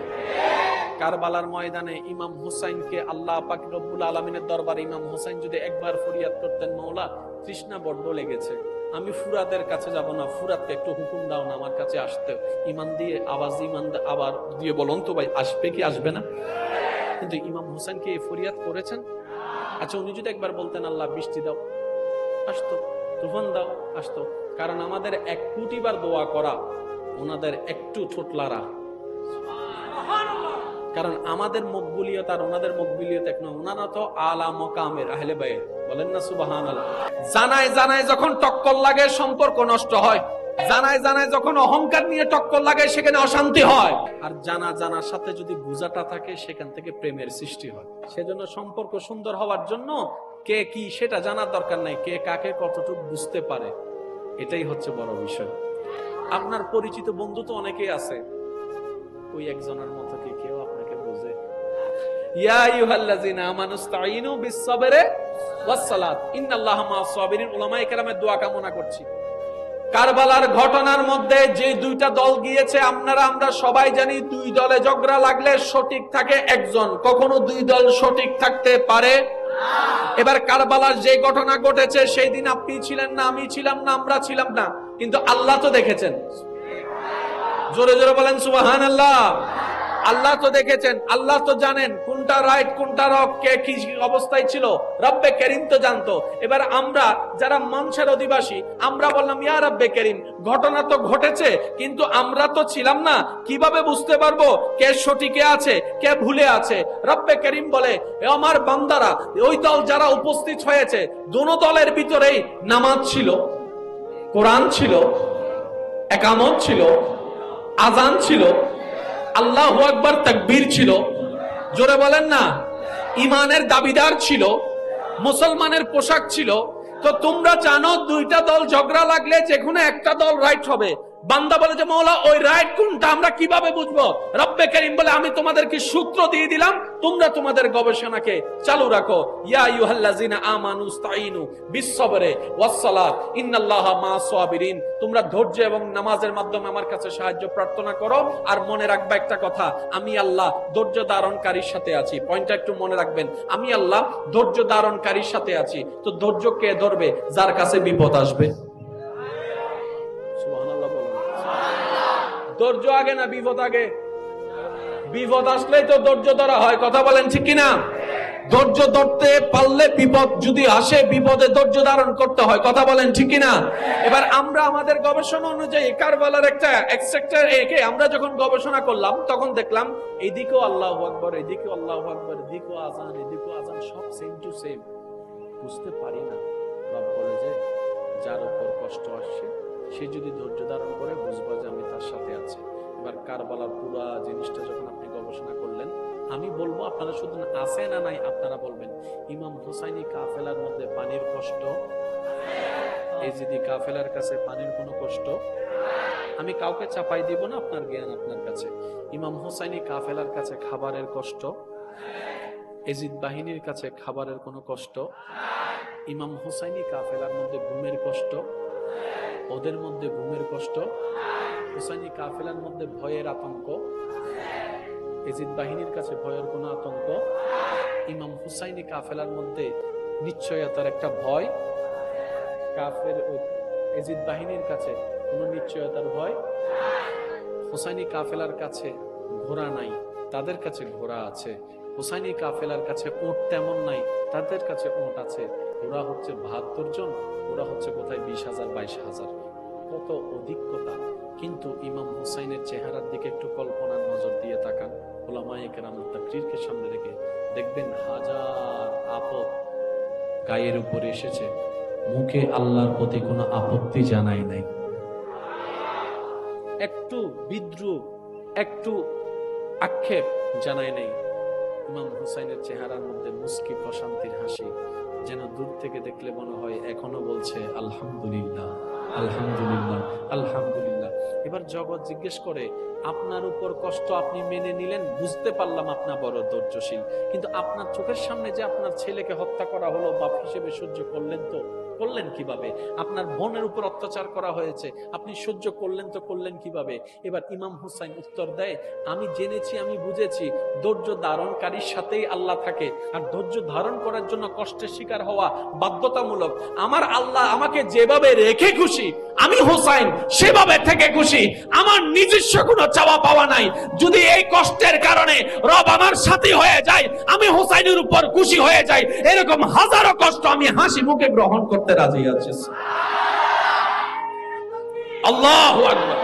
কারবালার ময়দানে ইমাম হুসাইনকে আল্লাহ পাক রব্বুল আলামিনের দরবারে ইমাম হুসাইন যদি একবার ফরিয়াদ করতেন, মাওলা তৃষ্ণা বড্ড লেগেছে, আমি ফুরাতের কাছে যাব না, ফুরাতকে একটু হুকুম দাও না আমার কাছে আসতে। ইমান দিয়ে আওয়াজ, ইমান আবার দিয়ে বলুন তো ভাই, আসবে কি আসবে না? কিন্তু ইমাম হুসাইন কি ফরিয়াদ করেছেন? আচ্ছা, উনি যদি একবার বলতেন আল্লাহ বৃষ্টি দাও, আসতো। তুফান দাও, আসতো। কারণ আমাদের 1 কোটি বার দোয়া করা, ওনাদের একটু ঠোঁটলারা। কারণ আমাদের মকবুলিয়ত আর ওনাদের মকবুলিয়ত এক নয়। ওনারা তো আলা মকামের আহলে বাইত, বলেন না সুবহানাল্লাহ। জানায় জানায় যখন টক্কর লাগে সম্পর্ক নষ্ট হয়, জানায় জানায় যখন অহংকার নিয়ে টক্কর লাগে সেখানে অশান্তি হয়। আর জানা জানার সাথে যদি বুঝাটা থাকে সেখান থেকে প্রেমের সৃষ্টি হয়। সেজন্য সম্পর্ক সুন্দর হওয়ার জন্য কে কি সেটা জানার দরকার নাই, কে কাকে কতটুকু বুঝতে পারে, এটাই হচ্ছে বড় বিষয়। আপনার পরিচিত বন্ধু তো অনেকেই আছে, ওই একজনের মতো কি কেউ আপনাকে বুঝে? ইয়া আইয়ুহাল্লাযিনা আমানুস্তাঈনু বিস-সাবরি ওয়াস-সালাত ইন্নাল্লাহা মা'আস-সাবিরিন। উলামায়ে কেরামের দোয়া কামনা করছি। কারবালার ঘটনার মধ্যে যে 2টা দল গিয়েছে, আমরা সবাই জানি 2 দলে ঝগড়া লাগলে সঠিক থাকে একজন, কখনো 2 দল সঠিক থাকতে পারে না। এবার কারবালার যে ঘটনা ঘটেছে সেই দিন আপনি ছিলেন না, আমি ছিলাম না, আমরা ছিলাম না, কিন্তু আল্লাহ তো দেখেছেন। জোরে জোরে বলেন সুবহানাল্লাহ। আল্লাহ তো দেখেছেন, আল্লাহ তো জানেন কোন কোনটা রাইট কোনটা রং, কে কি অবস্থায় ছিল রব্বে করিম তো জানতো। এবার আমরা যারা মঞ্চের অধিবাসী আমরা বললাম ইয়া রব্বে করিম, ঘটনা তো ঘটেছে কিন্তু আমরা তো ছিলাম না, কিভাবে বুঝতে পারবো কে সঠিকে আছে কে ভুলে আছে? রব্বে করিম বলে, আমার বান্দারা, ওই দল যারা উপস্থিত হয়েছে দোনো দলের ভিতরেই নামাজ ছিল, কোরআন ছিল, একামত ছিল, আজান ছিল, আল্লাহু আকবার তাকবীর ছিল, জোরে বলেন না, ইমানের দাবিদার ছিল, মুসলমানের পোশাক ছিল। তো তোমরা জানো দুইটা দল ঝগড়া লাগলে যেকোনো একটা দল রাইট হবে। বান্দা বলে যে মওলা ওই রাইট কোনটা আমরা কিভাবে বুঝবো? রব্বে করিম বলে আমি তোমাদেরকে সূত্র দিয়ে দিলাম, তোমরা তোমাদের গবেষণাকে চালু রাখো। ইয়া আইয়ুহাল্লাযিনা আমানু ইসতাঈনু বিস-সাবরি ওয়াস-সালাত ইন্নাল্লাহা মা'আস সাবিরিন। তোমরা ধৈর্য এবং নামাজের মাধ্যমে আমার কাছে সাহায্য প্রার্থনা করো। আর মনে রাখবা একটা কথা, আমি আল্লাহ ধৈর্য ধারণকারীর সাথে আছি। পয়েন্টটা একটু মনে রাখবেন, আমি আল্লাহ ধৈর্য ধারণকারীর সাথে আছি। তো ধৈর্য কে ধরবে? যার কাছে বিপদ আসবে। সুবহানাল্লাহ বলুন। ধৈর্য আগে না বিপদ আগে? বিপদ আসলেই তো ধৈর্য ধরা হয়, কথা বলেন ঠিক কিনা? ধৈর্য ধরতে পারলে বিপদ যদি আসে, বিপদে ধৈর্য ধারণ করতে হয়, কথা বলেন ঠিক কিনা? এবার আমরা আমাদের গবেষণা অনুযায়ী কারবালার একটা সেক্টর একে আমরা যখন গবেষণা করলাম তখন দেখলাম এদিকেও আল্লাহু আকবার, এদিকেও আল্লাহু আকবার, এদিকেও আজান, এদিকেও আজান, সব সেম টু সেম। বুঝতে পারি না। রব বলে যে যার উপর কষ্ট আসছে সে যদি ধৈর্য ধারণ করে বুঝবা যে আমি তার সাথে আছি। এবার কারবালার পুরা জিনিসটা যখন আপনি গবেষণা করলেন, আমি বলবো আপনারা শুধু আছে না নাই আপনারা বলবেন। ইমাম হুসাইনি কাফেলার মধ্যে পানির কষ্ট, এজিদি কাফেলার কাছে পানির কোনো কষ্ট, আমি কাউকে চাপাই দিব না, আপনার জ্ঞান আপনার কাছে। ইমাম হুসাইনি কাফেলার কাছে খাবারের কষ্ট, এজিদ বাহিনীর কাছে খাবারের কোনো কষ্ট, ইমাম হুসাইনি কাফেলার মধ্যে ঘুমের কষ্ট, ওদের মধ্যে ঘুমের কষ্ট, হুসাইনি কাফেলার মধ্যে ভয়ের আতঙ্ক, এজিদ বাহিনীর কাছে ভয়ের কোনো আতঙ্ক, ইমাম হুসাইনি কাফেলার মধ্যে নিশ্চয়তার একটা ভয়, কাফের এজিদ বাহিনীর কাছে কোনো নিশ্চয়তার ভয়। হুসাইনি কাফেলার কাছে ঘোড়া নাই, তাদের কাছে ঘোড়া আছে। হুসাইনি কাফেলার কাছে উট তেমন নাই, তাদের কাছে উট আছে। ওরা হচ্ছে ৭২ জন, ওরা হচ্ছে কোথায় ২০,০০০ ২২,০০০, কত অধিকতা। কিন্তু ইমাম হুসাইনের চেহারার দিকে একটু কল্পনার নজর দিয়ে তাকান, উলামায়ে কেরাম তাকরীরকে সামনে রেখে দেখবেন হাজার আপদ গায়ের উপরে এসেছে, মুখে আল্লাহর প্রতি কোনো আপত্তি জানাই নাই, একটু বিদ্রুপ একটু আক্ষেপ জানাই নাই। ইমাম হুসাইনের চেহারার মধ্যে মুস্কি প্রশান্তির হাসি, যেন দূর থেকে দেখলে মনে হয় এখনো বলছে আলহামদুলিল্লাহ আলহামদুলিল্লাহ আলহামদুলিল্লাহ। এবার জগৎ জিজ্ঞেস করে আপনার উপর কষ্ট আপনি মেনে নিলেন, বুঝতে পারলাম আপনার বড় ধৈর্যশীল, কিন্তু আপনার চোখের সামনে যে আপনার ছেলেকে হত্যা করা হলো বাপ হিসেবে সহ্য করলেন তো করলেন কিভাবে? আপনার বোনের উপর অত্যাচার করা হয়েছে, আপনি সহ্য করলেন তো করলেন কিভাবে? এবার ইমাম হুসাইন উত্তর দেয়, আমি জেনেছি আমি বুঝেছি ধৈর্য ধারণকারীর সাথেই আল্লাহ থাকে, আর ধৈর্য ধারণ করার জন্য কষ্টের শিকার হওয়া বাধ্যতামূলক। আমার আল্লাহ আমাকে যেভাবে রেখে খুশি আমি হুসাইন সেভাবে থেকে খুশি, আমার নিজস্ব কোনো চাওয়া পাওয়া নাই। যদি এই কষ্টের কারণে রব আমার সাথী হয়ে যায়, আমি হুসাইনের উপর খুশি হয়ে যাই, এরকম হাজারো কষ্ট আমি হাসি মুখে গ্রহণ করতে রাজি আছি। আল্লাহু আকবার।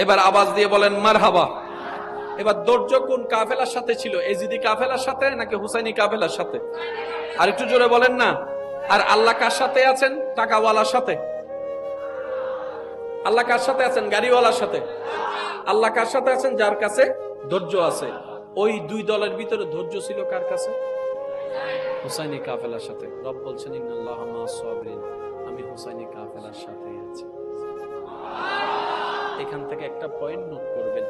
এবার আওয়াজ দিয়ে বলেন মারহাবা। এবার ধৈর্য কোন কাফেলার সাথে ছিল? এজিদি কাফেলার সাথে নাকি হুসাইনি কাফেলার সাথে? আর একটু জোরে বলেন না। আর আল্লাহ কার সাথে আছেন? টাকাওয়ালার সাথে। আল্লাহ কার সাথে আছেন? গাড়িওয়ালার সাথে। আল্লাহ কার সাথে আছেন? যার কাছে ধৈর্য আছে। ওই দুই দলের ভিতরে ধৈর্য ছিল কার কাছে? হুসাইনি কাফেলার সাথে। রব বলছেন ইন্নাল্লাহা মা'আস সাবিরিন, আমি হুসাইনি কাফেলার সাথে আছি। এখান থেকে একটা পয়েন্ট নোট করবেন,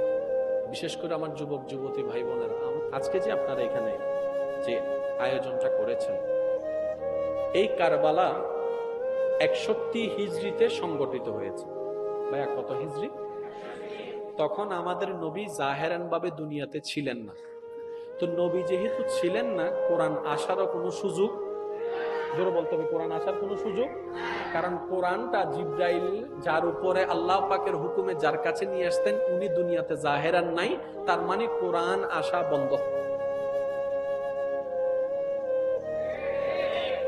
বিশেষ করে আমার যুবক যুবতী ভাই বোনেরা, আজকে যে আপনারা এখানে যে আয়োজনটা করেছেন, এই কারবালা ৬১ হিজরিতে সংগঠিত হয়েছে। ভাইয়া কত হিজরি? তখন আমাদের নবী জাহেরান ভাবে দুনিয়াতে ছিলেন না। তো নবী যেহেতু ছিলেন না, কোরআন আসারও কোনো সুযোগ জোরে বলতে হবে কোরআন আসার কোনো সুযোগ, কারণ কোরআনটা জিব্রাইল যার উপরে আল্লাহ পাকের হুকুমে যার কাছে নিয়ে আসতেন উনি দুনিয়াতে জাহেরান নাই, তার মানে কোরআন আসা বন্ধ।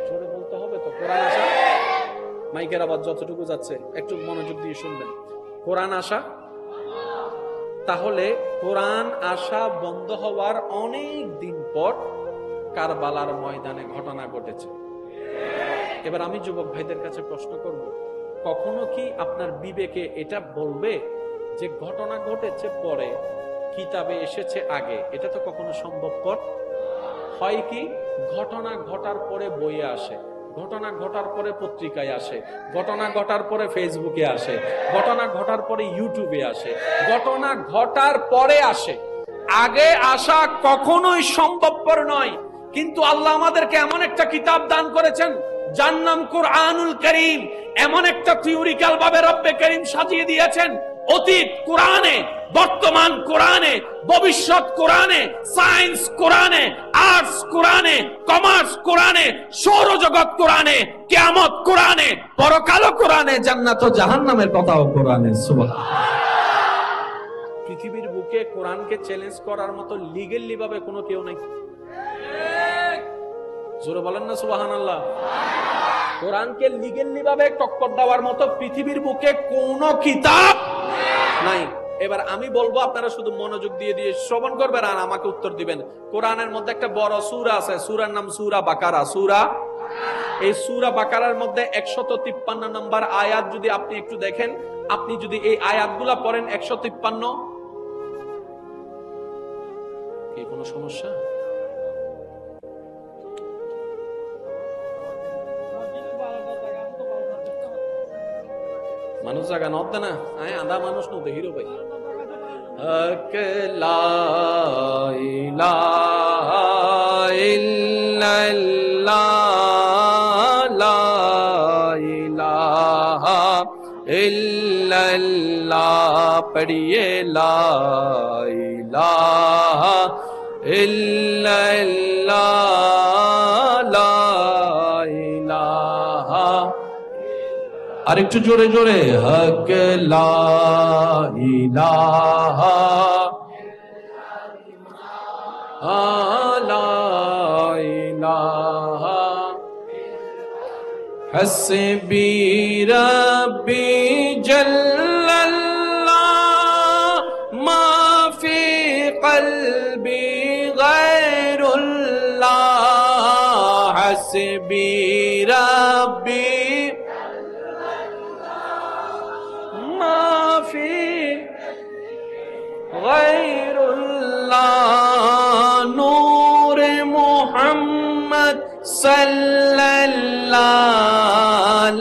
জোরে বলতে হবে তো কোরআন আসা, মাইকের আওয়াজ যতটুকু যাচ্ছে একটু মনোযোগ দিয়ে শুনবেন, কোরআন আসা। তাহলে কোরআন আসা বন্ধ হওয়ার অনেক দিন পর কারবালার ময়দানে ঘটনা ঘটেছে। এবার আমি যুবক ভাইদের কাছে প্রশ্ন করব, কখনো কি আপনার বিবেকে এটা বলবে যে ঘটনা ঘটেছে পরে, কিতাবে এসেছে আগে? এটা তো কখনো সম্ভবপর হয়। কি ঘটনা ঘটার পরে বইয়ে আসে, ঘটনা ঘটার পরে পত্রিকায় আসে, ঘটনা ঘটার পরে ফেসবুকে আসে, ঘটনা ঘটার পরে ইউটিউবে আসে, ঘটনা ঘটার পরে আসে, আগে আসা কখনোই সম্ভবপর নয়। কিন্তু আল্লাহ আমাদেরকে এমন একটা কিতাব দান করেছেন যার নাম কুরআনুল কারীম। এমন একটা থিওরিক্যাল ভাবে রব্বে কারীম সাজিয়ে দিয়েছেন, অতীত কোরআনে, বর্তমান কোরআনে, ভবিষ্যৎ কোরআনে, সায়েন্স কোরআনে, আর্টস কোরআনে, কমার্স কোরআনে, সৌরজগৎ কোরআনে, কিয়ামত কোরআনে, পরকাল কোরআনে, জান্নাত ও জাহান্নামের কথাও কোরআনে। সুবহানাল্লাহ। পৃথিবীর বুকে কোরআনকে চ্যালেঞ্জ করার মতো লিগ্যালি ভাবে কোনো কেউ নাই। জোরে বলেন না সুবহানাল্লাহ। কোরআনকে লিগ্যালি ভাবে টক্কর দেওয়ার মতো পৃথিবীর বুকে কোনো কিতাব নাই। এবার আমি বলবো, আপনারা শুধু মনোযোগ দিয়ে দিয়ে শ্রবণ করবেন আর আমাকে উত্তর দিবেন। কোরআনের মধ্যে একটা বড় সূরা আছে, সূরার নাম সূরা বাকারা। এই সূরা বাকারার মধ্যে 153 নম্বর আয়াত যদি আপনি একটু দেখেন, আপনি যদি এই আয়াতগুলা পড়েন 153, কি কোনো সমস্যা? মানুষ জায়গা নদ না, আধা মানুষ নদে হিরো ভাই। হক লা ইলাহা ইল্লাল্লাহ, লা ইলাহা ইল্লাল্লাহ, পড়িয়ে লা ইলাহা ইল্লাল্লাহ, লা ইলাহা। আরেকটু জোরে জোরে, হক লা ইলাহা লা ইলাহা, হাসবি রাব্বি জাল্লাল্লাহ, মা ফি কলবি গায়রুল্লাহ, হাসবি রাব্বি গায়রুল্লাহ, নূর মুহাম্মদ সাল্লাল্লাহ,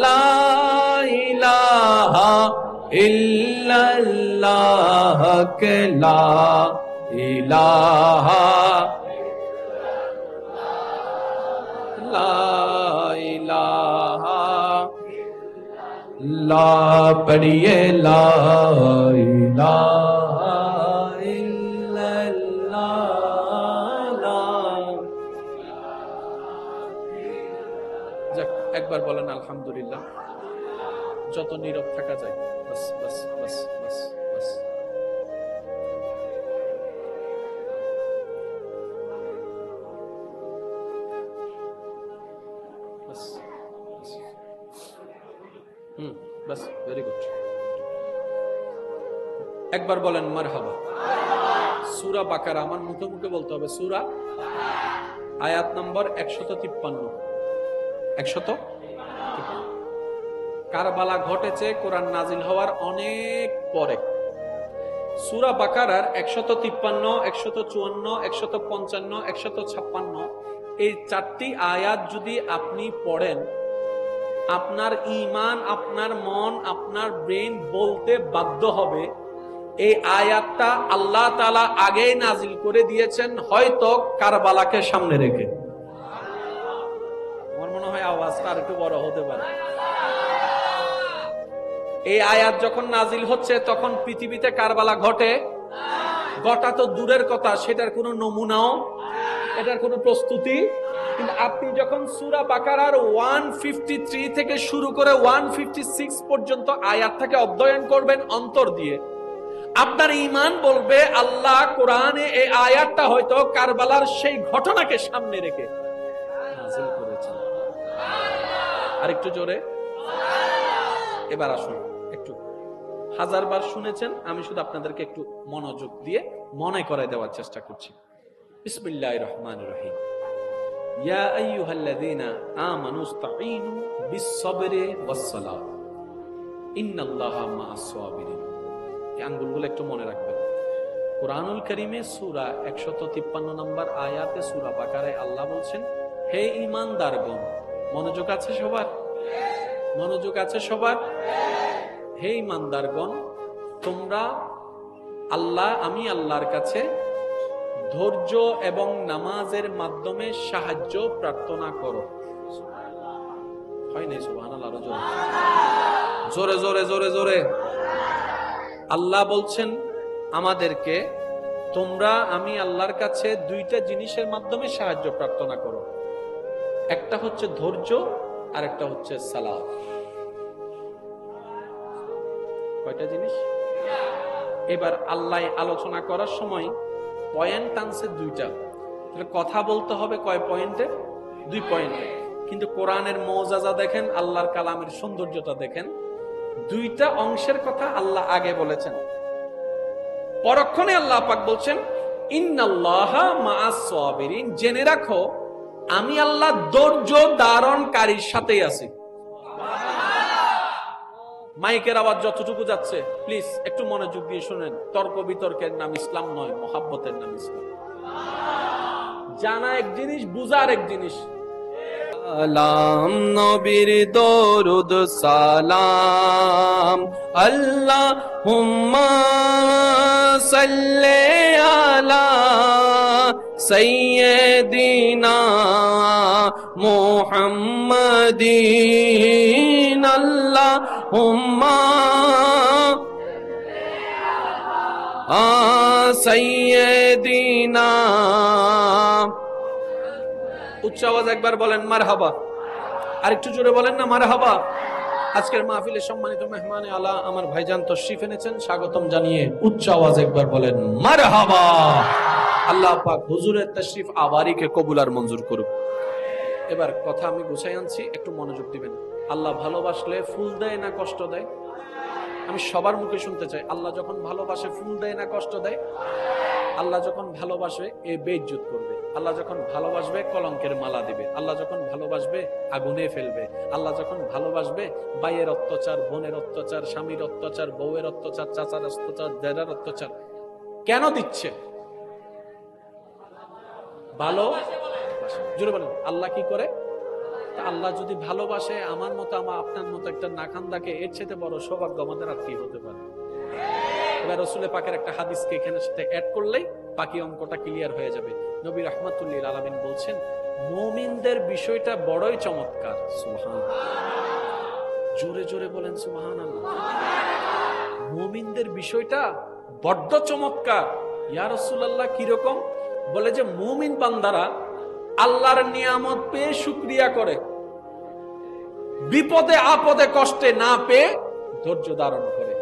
লা ইলাহা ইল্লাল্লাহ, লা ইলাহা লা ইলাহা, লা পড়িয়ে লা ইলাহা ইল্লাল্লাহ। যাক, একবার বলেন আলহামদুলিল্লাহ। যত নীরব থাকা যায়, বাস বাস বাস বাস বাস। বাস, ভেরি গুড। একবার বলেন মারহাবা। সূরা বাকারা, আমার মুখে মুখে বলতে হবে, সূরা আয়াত নম্বর 153। কারবালা ঘটেছে কোরআন নাজিল হওয়ার অনেক পরে। সূরা বাকারার 153, 154, 155, 156 এই 4টি আয়াত যদি আপনি পড়েন, আপনার ঈমান, আপনার মন, আপনার ব্রেন বলতে বাধ্য হবে এই আয়াতটা আল্লাহ তাআলা আগেই নাজিল করে দিয়েছেন, হয়তো কারবালাকে সামনে রেখে। আমার মনে হয় আওয়াজটা আর একটু বড় হতে পারে। এই আয়াত যখন নাজিল হচ্ছে তখন পৃথিবীতে কারবালা ঘটা তো দূরের কথা, সেটার কোনো নমুনাও, এটার কোনো প্রস্তুতি কিন্তু আপনি যখন সূরা বাকারার 153 থেকে শুরু করে 156 পর্যন্ত আয়াতটাকে অধ্যয়ন করবেন অন্তর দিয়ে, আপনার ঈমান বলবে আল্লাহ কোরআনে এই আয়াতটা হয়তো কারবালার সেই ঘটনাকে সামনে রেখে নাযিল করেছেন। আর একটু জোরে, এবার আসুন, একটু হাজারবার শুনেছেন, আমি শুধু আপনাদেরকে একটু মনোযোগ দিয়ে মনে করায় দেওয়ার চেষ্টা করছি। বিসমিল্লাহির রহমানির রহিম। ইয়া আইয়ুহাল্লাযীনা আমানু ইসতাঈনু বিস-সাবরি ওয়াস-সালাহ ইন্নাল্লাহা মা'আস-সাবিরিন। এই আঙ্গুলগুলো একটু মনে রাখবেন। কুরআনুল কারীমে সূরা 153 নম্বর আয়াতে সূরা বাকারায় আল্লাহ বলছেন, হে ঈমানদারগণ, মনোযোগ আছে সবার? মনোযোগ আছে সবার? হে ঈমানদারগণ, তোমরা আমি আল্লাহর কাছে ধৈর্য এবং নামাজের মাধ্যমে সাহায্য প্রার্থনা করো। হয় নাই সুবহানাল্লাহ, জোরে জোরে জোরে জোরে। আল্লাহ বলছেন আমাদেরকে, আমি আল্লাহর কাছে দুইটা জিনিসের মাধ্যমে সাহায্য প্রার্থনা করো। একটা হচ্ছে ধৈর্য, আর একটা হচ্ছে সালাত। কয়টা জিনিস? এবার আল্লাহ আলোচনা করার সময় পয়েন্ট টানছে দুইটা। কথা বলতে হবে কয় পয়েন্টে? 2 পয়েন্টে। কিন্তু কোরআনের মুআজিজা দেখেন, আল্লাহর কালামের সৌন্দর্যটা দেখেন, দুইটা অংশের কথা আল্লাহ আগে বলেছেন, পরক্ষণে আল্লাহ পাক বলছেন ইন্নাল্লাহা মা'আস-সাবিরিন। জেনে রাখো আমি আল্লাহ ধৈর্য ধারণকারীর সাথেই আছি। মাইকের আওয়াজ যতটুকু যাচ্ছে প্লিজ একটু মনোযোগ দিয়ে শুনেন। তর্ক বিতর্কের নাম ইসলাম নয়, মহাব্বতের নাম ইসলাম। জানা এক জিনিস, বুঝার এক জিনিস। সালাম নবীর দরুদ সালাম, আল্লাহুম্মা সাল্লি আলা সাইয়্যিদিনা মুহাম্মাদিন, আল্লাহুম্মা সাইয়্যিদিনা। উচ্চ আওয়াজ একবার বলেন মারহাবা। আর একটু জোরে বলেন না মারহাবা। আজকের মাহফিলের সম্মানিত মেহমানে আলা আমার ভাইজান তশরিফ এনেছেন, স্বাগতম জানিয়ে উচ্চ আওয়াজ একবার বলেন মারহাবা। আল্লাহ পাক হুজুরের তশরিফ আবারিকে কবুল আর মঞ্জুর করুক। এবার কথা আমি গুছাই আনছি, একটু মনোযোগ দিবেন। আল্লাহ ভালোবাসলে ফুল দেয় না কষ্ট দেয়? আমি সবার মুখে শুনতে চাই, আল্লাহ যখন ভালোবাসে ফুল দেয় না কষ্ট দেয়? আল্লাহ যখন ভালোবাসবে এ বেইজ্জত করবে, আল্লাহ যখন ভালোবাসবে কলঙ্কের মালা দিবে, আল্লাহ যখন ভালোবাসবে আগুনে ফেলবে, আল্লাহ যখন ভালোবাসবে ভাইয়ের অত্যাচার, বোনের অত্যাচার, স্বামীর অত্যাচার, বউয়ের অত্যাচার, চাচার অত্যাচার, দাদার অত্যাচার কেন দিচ্ছে? ভালো জোরে বলেন আল্লাহ কি করে? আল্লাহ যদি ভালোবাসে আমার মতো আপনার মতো একটা নাখান্দাকে, এর চেয়ে বড় সৌভাগ্য আমাদের আর কি হতে পারে? এবার রাসূল পাকের একটা হাদিসকে এখানে সাথে অ্যাড করলেই বাকি অঙ্কটা ক্লিয়ার হয়ে যাবে। নবী রাহমাতুল লিল আলামিন বলছেন মুমিনদের বিষয়টা বড়ই চমৎকার। সুবহানাল্লাহ, জোরে জোরে বলেন সুবহানাল্লাহ। মুমিনদের বিষয়টা বড্ড চমৎকার। ইয়া রাসূলুল্লাহ কিরকম? বলে যে মুমিন বান্দারা আল্লাহর নিয়ামত পেয়ে শুকরিয়া করে, বিপদে আপদে কষ্টে না পেয়ে ধৈর্য ধারণ করে।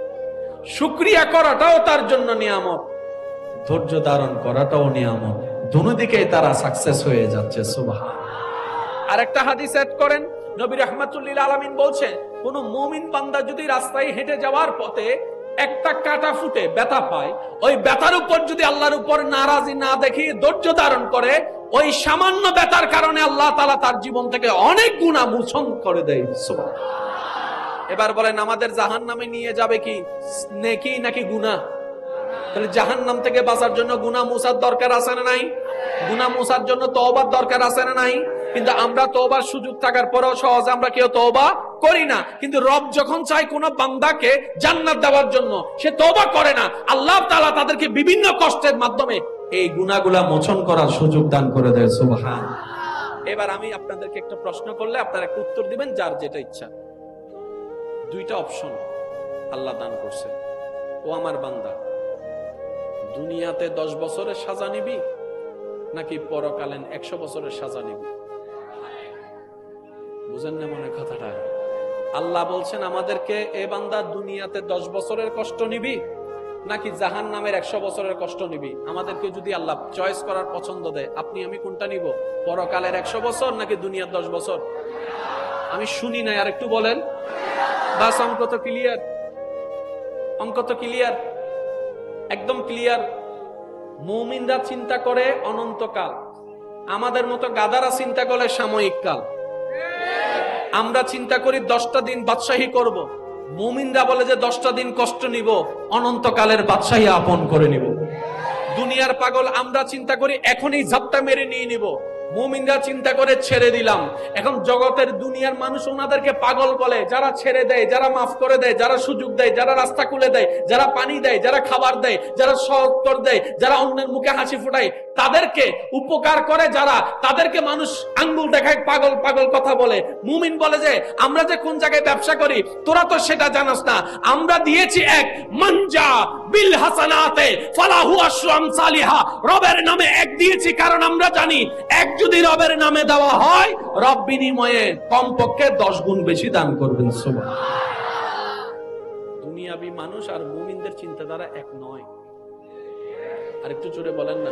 শুকরিয়া করাটাও তার জন্য নিয়ামত, ধৈর্য ধারণ করাটাও নিয়ামত। দুনো দিকে তারা সাকসেস হয়ে যাচ্ছে। সুবহানাল্লাহ। আরেকটা হাদিস এড করেন, নবী রাহমাতুল লিল আলামিন বলছে কোন মুমিন বান্দা যদি রাস্তায় হেঁটে যাওয়ার পথে একটা কাটা ফুটে ব্যথা পায়, ওই ব্যথার উপর যদি আল্লাহর উপর নারাজি না দেখিয়ে ধৈর্য ধারণ করে, ওই সামান্য ব্যথার কারণে আল্লাহ তাআলা তার জীবন থেকে অনেক গুনাহ মোচন করে দেয়। সুবহানাল্লাহ। এবার বলেন আমাদের জাহান্নামে নিয়ে যাবে কি নেকি নাকি গুনাহ? তাহলে জাহান্নাম থেকে বাঁচার জন্য গুনাহ মুছার দরকার আছে না নাই? গুনাহ মুছার জন্য তওবার দরকার আছে না নাই? কিন্তু আমরা তওবার সুযোগ থাকার পরেও সহজে আমরা কেউ তওবা করি না। কিন্তু রব যখন চায় কোন বান্দাকে জান্নাত দেওয়ার জন্য, সে তওবা করে না। আল্লাহ তাআলা তাদেরকে বিভিন্ন কষ্টের মাধ্যমে এই গুনাহগুলা মোচন করার সুযোগ দান করে দেয়। সুবহানাল্লাহ। এবার আমি আপনাদেরকে একটা প্রশ্ন করলে আপনারা একটা উত্তর দিবেন যার যেটা ইচ্ছা। দুইটা অপশন আল্লাহ দান করছে। ও আমার বান্দা, দুনিয়াতে 10 বছরের সাজা নিবি নাকি পরকালীন 100 বছরের সাজা নিবি? বুঝেন না মনে কথাটা? আল্লাহ বলছেন আমাদেরকে, এ বান্দা দুনিয়াতে 10 বছরের কষ্ট নিবি নাকি জাহান নামের 100 বছরের কষ্ট নিবি? আমাদেরকে যদি আল্লাহ চয়েস করার পছন্দ দেয়, আপনি আমি কোনটা নিব? পরকালের 100 বছর নাকি দুনিয়ার 10 বছর? আমি শুনি নাই, আর একটু বলেন। বাস, অঙ্ক তো ক্লিয়ার, অঙ্ক তো ক্লিয়ার, একদম ক্লিয়ার। মুমিনরা চিন্তা করে অনন্তকাল, আমাদের মতো গাদারা চিন্তা করে সাময়িক কাল। আমরা চিন্তা করি 10টা দিন বাদশাহী করব, মুমিনরা বলে যে 10টা দিন কষ্ট নিব, অনন্তকালের বাদশাহী আপন করে নিব। দুনিয়ার পাগল আমরা চিন্তা করি এখনই ঝাপটা মেরে নিয়ে নিব, মুমিনরা চিন্তা করে ছেড়ে দিলাম। এখন জগতের দুনিয়ার মানুষ ওনাদেরকে পাগল বলে, যারা ছেড়ে দেয়, যারা মাফ করে দেয়, যারা সুযোগ দেয়, যারা রাস্তা খুলে দেয়, যারা পানি দেয়, যারা খাবার দেয়, যারা সত্তর দেয়, যারা অন্যের মুখে হাসি ফোটায়, তাদেরকে উপকার করে যারা, তাদেরকে মানুষ আঙ্গুল দেখায়, পাগল পাগল কথা বলে। মুমিন বলে যে আমরা যে কোন জায়গায় ব্যবসা করি তোরা তো সেটা জানাস না, আমরা দিয়েছি এক মানজা বিল হাসানাতে ফালাহু আশরু আমসালিহা, রবের নামে এক দিয়েছি, কারণ আমরা জানি এক যদি রবের নামে দেওয়া হয়, রব বিনিময়ে কমপক্ষে 10 গুণ বেশি দান করবেন। সুবহানাল্লাহ। দুনিয়াবি মানুষ আর মুমিনদের চিন্তাধারা এক নয়। আর একটু জোরে বলেন না।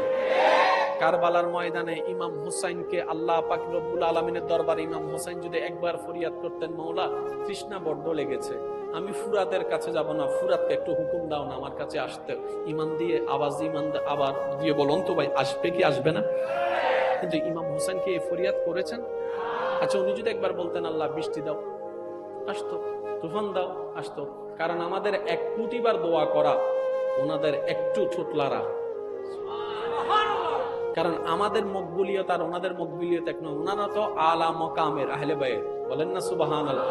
কারবালার ময়দানে ইমাম হুসাইনকে আল্লাহ পাক রব্বুল আলামিনের দরবারে ইমাম হুসাইন যদি একবার ফরিয়াদ করতেন, মাওলা তৃষ্ণা বড্ড লেগেছে, আমি ফুরাতের কাছে যাব না, ফুরাতকে একটু হুকুম দাও না আমার কাছে আসতে, ইমান দিয়ে আওয়াজ, ইমান আবার দিয়ে বলুন তো ভাই, আসবে কি আসবে না? কিন্তু ইমাম হুসাইন কি এই ফরিয়াদ করেছেন? আচ্ছা, উনি যদি একবার বলতেন আল্লাহ বৃষ্টি দাও, আসতো, তুফান দাও, আসতো। কারণ আমাদের 1 কোটিবার দোয়া করা, ওনাদের একটু ছোটলারা। কারণ আমাদের মকবুলিয়ত আর ওনাদের মকবুলিয়ত এক নয়, ওনারা তো আলা মকামের আহলে বাইত। বলেন না সুবহানাল্লাহ।